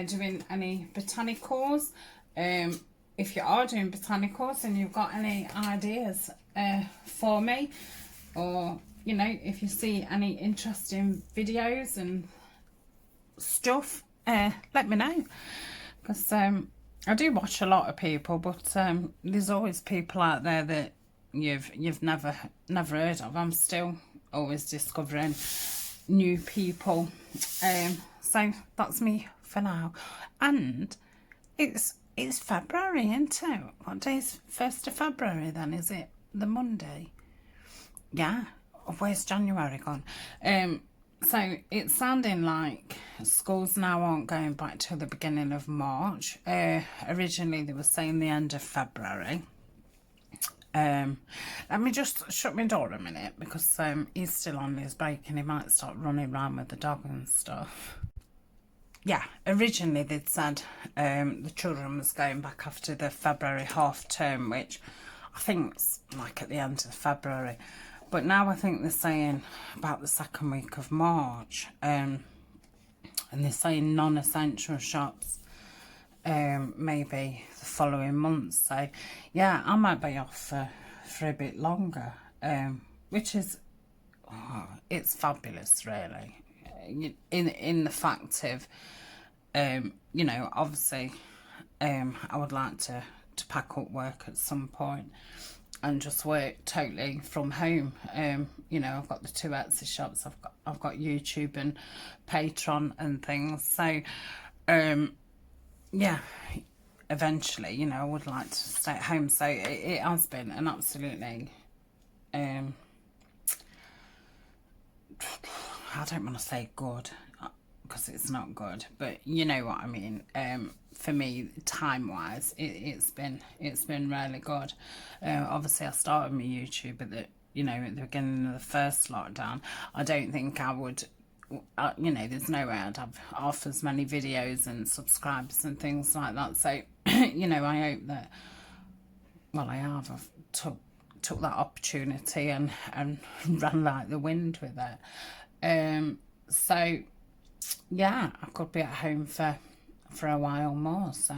doing any botanicals. If you are doing botanicals and you've got any ideas for me, or you know, if you see any interesting videos and stuff, let me know, because I do watch a lot of people, but there's always people out there that you've never heard of. I'm still always discovering new people. So that's me for now. And it's February, isn't it? What day is 1st of February then? Is it the Monday? Yeah. Where's January gone? So it's sounding like schools now aren't going back till the beginning of March. Originally they were saying the end of February. Let me just shut my door a minute, because he's still on his break and he might start running around with the dog and stuff. Yeah, originally they'd said the children was going back after the February half term, which I think's like at the end of February. But now I think they're saying about the 2nd week of March. And they're saying non-essential shops maybe the following month. So yeah, I might be off for a bit longer, which is, it's fabulous really, in the fact of you know, obviously I would like to pack up work at some point and just work totally from home. You know, I've got the 2 Etsy shops, I've got YouTube and Patreon and things. So yeah, eventually, you know, I would like to stay at home. So it has been an absolutely I don't want to say good, because it's not good, but you know what I mean. For me, time-wise, it's been really good. Obviously, I started my YouTube at the beginning of the first lockdown. I don't think I would, you know, there's no way I'd have half as many videos and subscribers and things like that. So, you know, I hope that, well, I've took that opportunity and ran like the wind with it. So yeah, I could be at home for a while more. So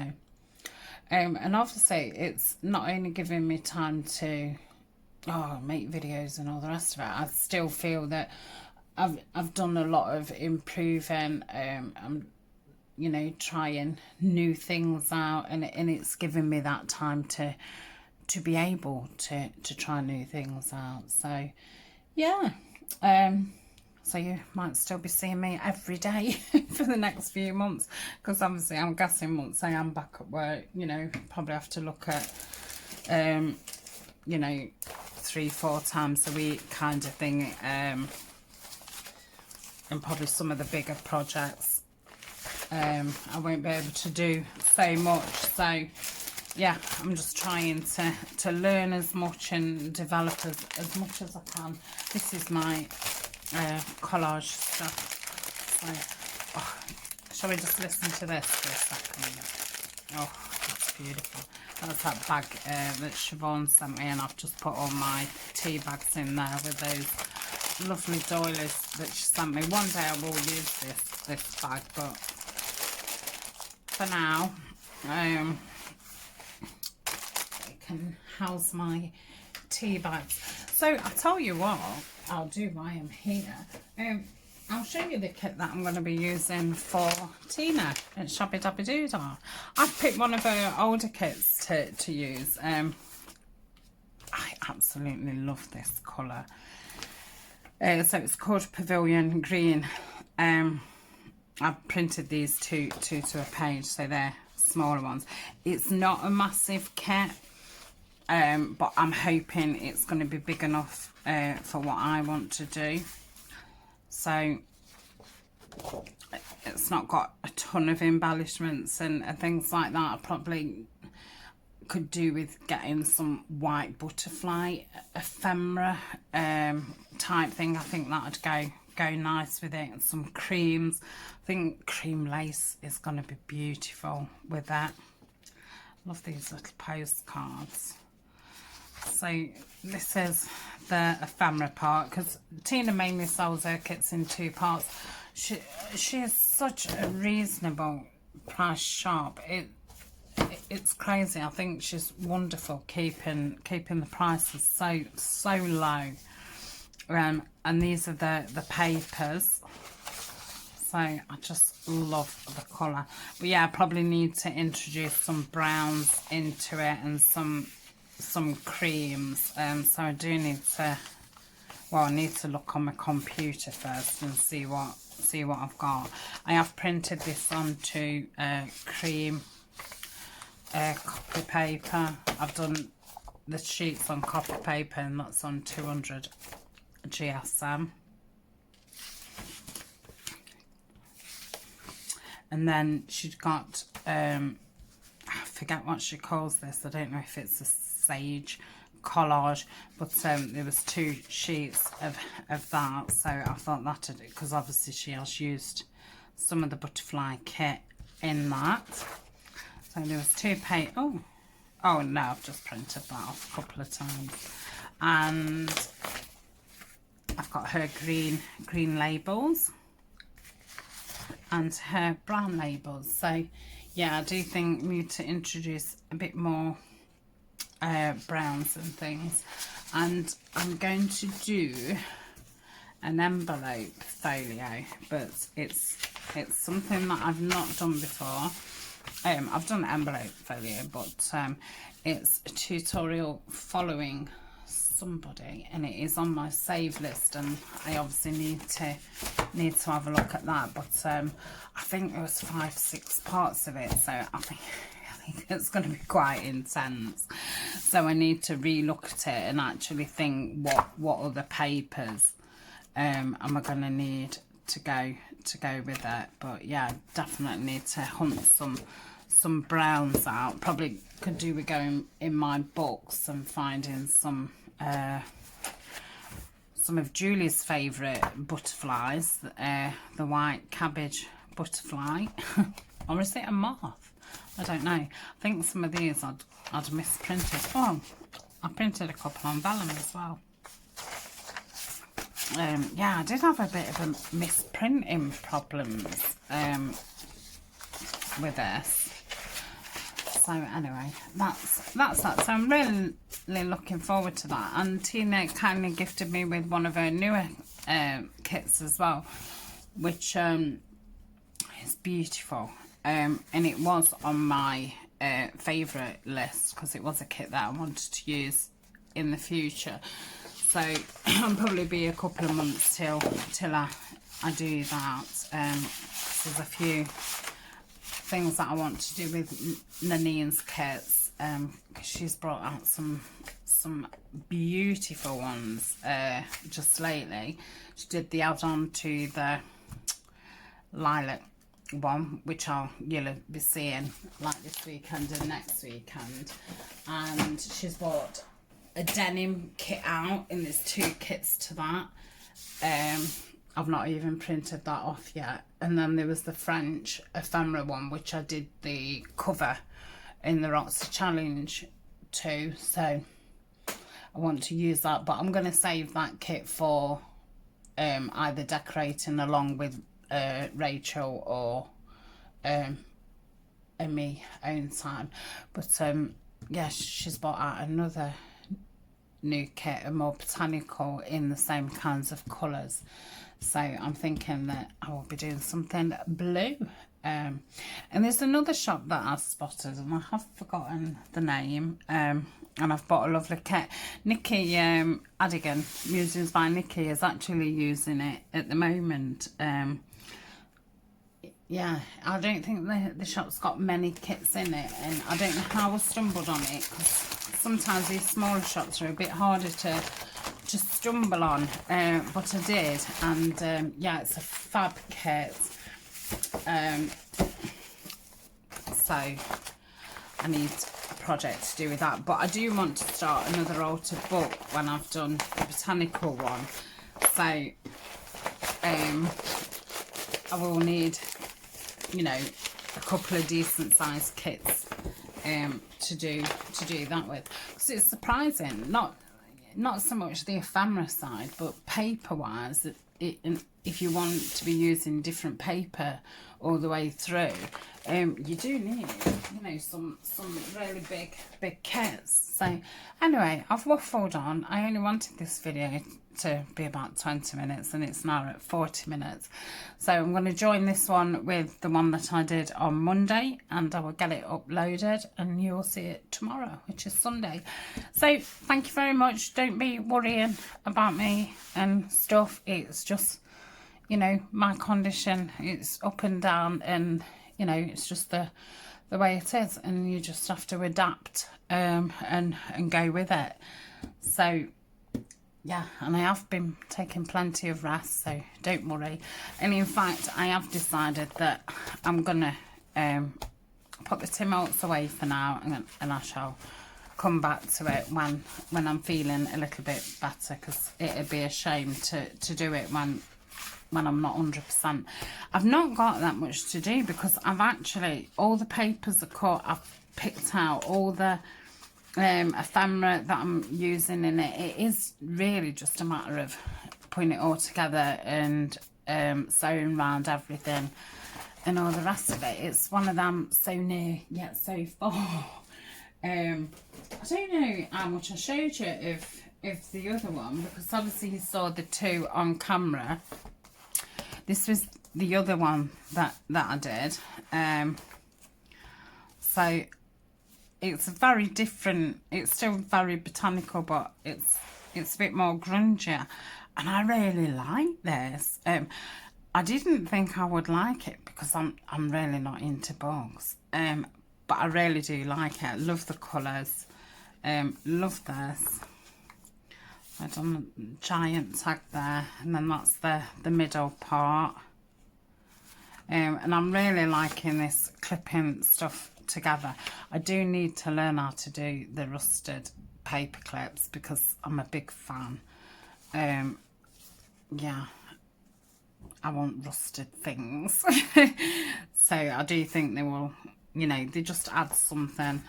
and obviously it's not only giving me time to make videos and all the rest of it. I still feel that I've done a lot of improving. I'm, you know, trying new things out, and it's given me that time to be able to try new things out. So yeah, so you might still be seeing me every day for the next few months, because obviously I'm guessing once I am back at work, you know, probably have to look at you know, 3-4 times a week kind of thing, and probably some of the bigger projects I won't be able to do so much. So yeah, I'm just trying to learn as much and develop as much as I can. This is my collage stuff. So, oh, shall we just listen to this for a second? Oh, that's beautiful. That's that bag that Siobhan sent me, and I've just put all my tea bags in there with those lovely doilies that she sent me. One day I will use this bag, but for now, it can house my tea bags. So I'll tell you what I'll do while I'm here. I'll show you the kit that I'm going to be using for Tina at Shabby Dabby Doodah. I've picked one of her older kits to use. I absolutely love this colour. So it's called Pavilion Green. I've printed these two to a page, so they're smaller ones. It's not a massive kit, but I'm hoping it's going to be big enough for what I want to do. So it's not got a ton of embellishments and things like that. I probably could do with getting some white butterfly ephemera type thing. I think that would go nice with it, and some creams. I think cream lace is going to be beautiful with that. Love these little postcards. So this is the ephemera part, because Tina mainly sells her kits in 2 parts. She is such a reasonable price shop. It's crazy. I think she's wonderful keeping the prices so low. And these are the papers. So I just love the colour. But yeah, I probably need to introduce some browns into it and some creams. So I do need to, well, I need to look on my computer first and see what I've got. I have printed this onto cream copy paper. I've done the sheets on copy paper, and that's on 200 GSM. And then she's got I forget what she calls this. I don't know if it's a sage collage, but there was 2 sheets of that, so I thought that, because obviously she has used some of the butterfly kit in that. So there was 2 pages. Oh no, I've just printed that off a couple of times. And I've got her green labels and her brown labels. So yeah, I do think we need to introduce a bit more browns and things. And I'm going to do an envelope folio, but it's something that I've not done before. I've done envelope folio, but it's a tutorial following somebody, and it is on my save list, and I obviously need to have a look at that. But I think there was 5-6 parts of it, so I think it's going to be quite intense. So I need to re-look at it and actually think what other papers am I going to need to go with it. But yeah, definitely need to hunt some browns out. Probably could do with going in my books and finding some of Julie's favourite butterflies, the white cabbage butterfly. Or is it a moth? I don't know. I think some of these I'd misprinted. Oh, I printed a couple on vellum as well. Yeah, I did have a bit of a misprinting problems with this. So anyway, that's that. So I'm really looking forward to that. And Tina kindly gifted me with one of her newer kits as well, which is beautiful. And it was on my favourite list, because it was a kit that I wanted to use in the future. So it'll probably be a couple of months till I do that. There's a few things that I want to do with Nanine's kits, because she's brought out some some beautiful ones just lately. She did the add-on to the lilac one, which you'll be seeing like this weekend and next weekend. And she's bought a denim kit out, and there's 2 kits to that. I've not even printed that off yet. And then there was the French ephemera one, which I did the cover in the Roxy Challenge too, so I want to use that, but I'm going to save that kit for either decorating along with Rachel or me own time. But yeah, she's bought out another new kit, a more botanical in the same kinds of colours, so I'm thinking that I will be doing something blue. And there's another shop that I've spotted, and I have forgotten the name, and I've bought a lovely kit. Nikki Adigan, Musings by Nikki, is actually using it at the moment. Yeah, I don't think the shop's got many kits in it, and I don't know how I stumbled on it, because sometimes these smaller shops are a bit harder to just stumble on, but I did, and yeah, it's a fab kit. So I need a project to do with that, but I do want to start another altar book when I've done the botanical one, so I will need, you know, a couple of decent sized kits to do that with, because it's surprising, not so much the ephemera side, but paper wise, if you want to be using different paper all the way through, you do need, you know, some really big kits. So anyway, I've waffled on. I only wanted this video to be about 20 minutes, and it's now at 40 minutes. So I'm going to join this one with the one that I did on Monday, and I will get it uploaded, and you will see it tomorrow, which is Sunday. So thank you very much. Don't be worrying about me and stuff. It's just, you know, my condition, it's up and down, and you know, it's just the way it is, and you just have to adapt and go with it. So yeah, and I have been taking plenty of rest, so don't worry. And in fact, I have decided that I'm gonna put the Timolts away for now, and I shall come back to it when I'm feeling a little bit better, because it'd be a shame to do it when I'm not 100%. I've not got that much to do, because I've actually, all the papers are cut, I've picked out all the ephemera that I'm using in it. It is really just a matter of putting it all together and sewing around everything and all the rest of it. It's one of them so near yet so far. I don't know how much I showed you of the other one, because obviously you saw the 2 on camera. This was the other one that I did. So it's very different. It's still very botanical, but it's a bit more grungier, and I really like this. I didn't think I would like it, because I'm really not into bugs, but I really do like it. I love the colours. Love this. I've done a giant tag there, and then that's the middle part. And I'm really liking this clipping stuff together. I do need to learn how to do the rusted paper clips, because I'm a big fan. Yeah, I want rusted things. So I do think they will, you know, they just add something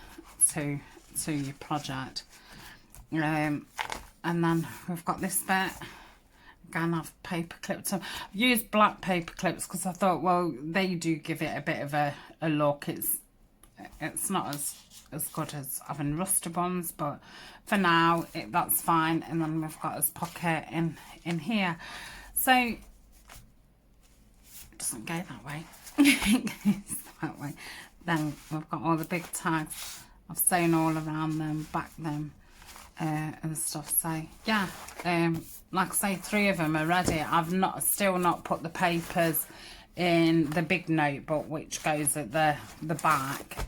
to your project. And then we've got this bit. Again, I've paper clipped them. I've used black paper clips because I thought, well, they do give it a bit of a look. It's not as good as having rusted ones, but for now that's fine. And then we've got this pocket in here, so it doesn't go that way. It goes that way. Then we've got all the big tags. I've sewn all around them, back them, and stuff. So yeah, like I say, 3 of them are ready. I've still not put the papers in the big notebook, which goes at the back.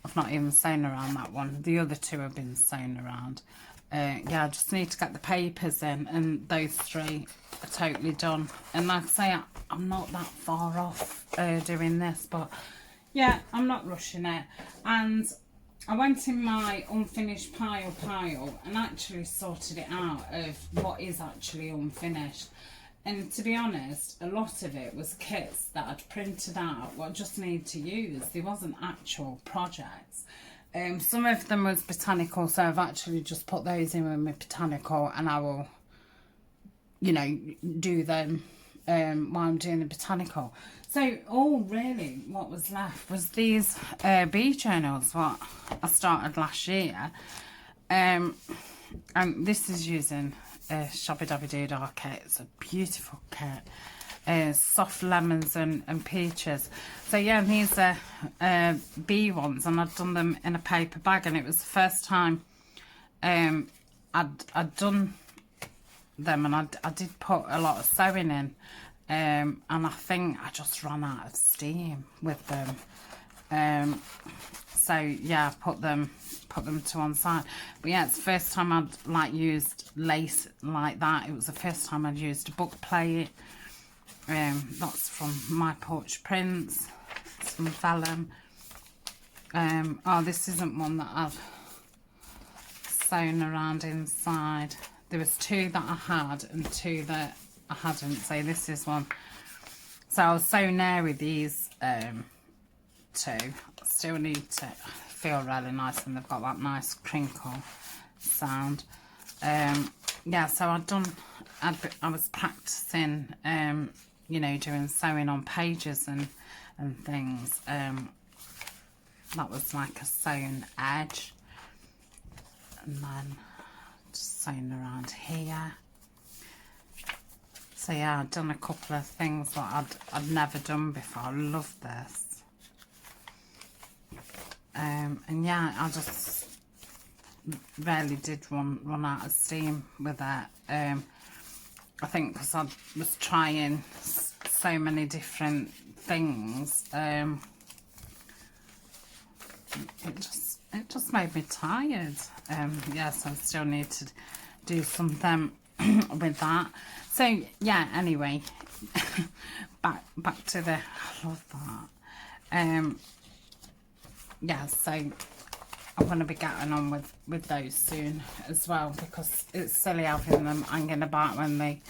I've not even sewn around that one. The other two have been sewn around. Yeah, I just need to get the papers in, and those 3 are totally done. And like I say, I'm not that far off doing this, but yeah, I'm not rushing it. And I went in my unfinished pile and actually sorted it out of what is actually unfinished. And to be honest, a lot of it was kits that I'd printed out, what I just need to use. There wasn't actual projects. Some of them was botanical, so I've actually just put those in with my botanical, and I will, you know, do them while I'm doing the botanical. So all really what was left was these bee journals, what I started last year. And this is using Shabby Dabby Doodah kit. It's a beautiful kit. Soft lemons and peaches. So yeah, these are bee ones, and I'd done them in a paper bag, and it was the first time I'd done them, and I did put a lot of sewing in, and I think I just ran out of steam with them. So yeah, I put them to one side. But yeah, it's the first time I'd like used lace like that. It was the first time I'd used a book plate. That's from My Porch Prints, some vellum. Oh, this isn't one that I've sewn around inside. There was 2 that I had and 2 that I hadn't. So this is one. So I was so near with these 2. Still need to feel really nice, and they've got that nice crinkle sound. Yeah, so I was practicing, you know, doing sewing on pages and things. That was like a sewn edge, and then just sewing around here. So yeah, I've done a couple of things that I'd never done before. I love this. And yeah, I just really did run out of steam with that. I think because I was trying so many different things, it just made me tired. Yes, I still need to do something with that. So yeah, anyway, back to the, I love that. Yeah, so I'm going to be getting on with those soon as well, because it's silly having them hanging about when they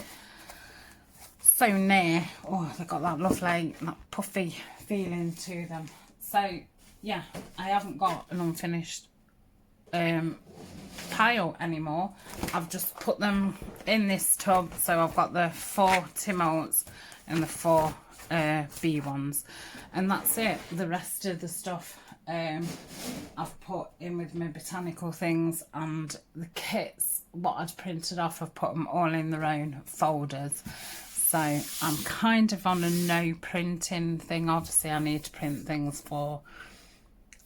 so near. Oh, they've got that lovely, that puffy feeling to them. So yeah, I haven't got an unfinished pile anymore. I've just put them in this tub. So I've got the 4 Timolts and the 4 bee ones, and that's it. The rest of the stuff I've put in with my botanical things, and the kits what I'd printed off, I've put them all in their own folders. So I'm kind of on a no printing thing. Obviously I need to print things for,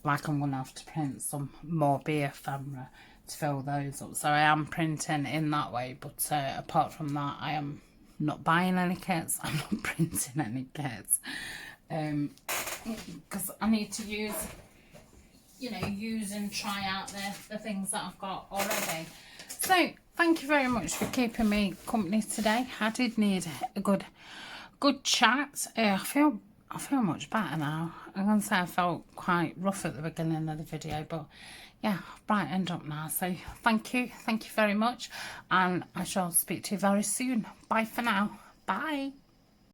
like, I'm going to have to print some more bee ephemera to fill those up, so I am printing in that way. But apart from that, I am not buying any kits. I'm not printing any kits, because I need to use, you know, use and try out the things that I've got already. So thank you very much for keeping me company today. I did need a good chat. I feel much better now. I'm going to say I felt quite rough at the beginning of the video, but yeah, I've brightened up now. So thank you very much, and I shall speak to you very soon. Bye for now. Bye.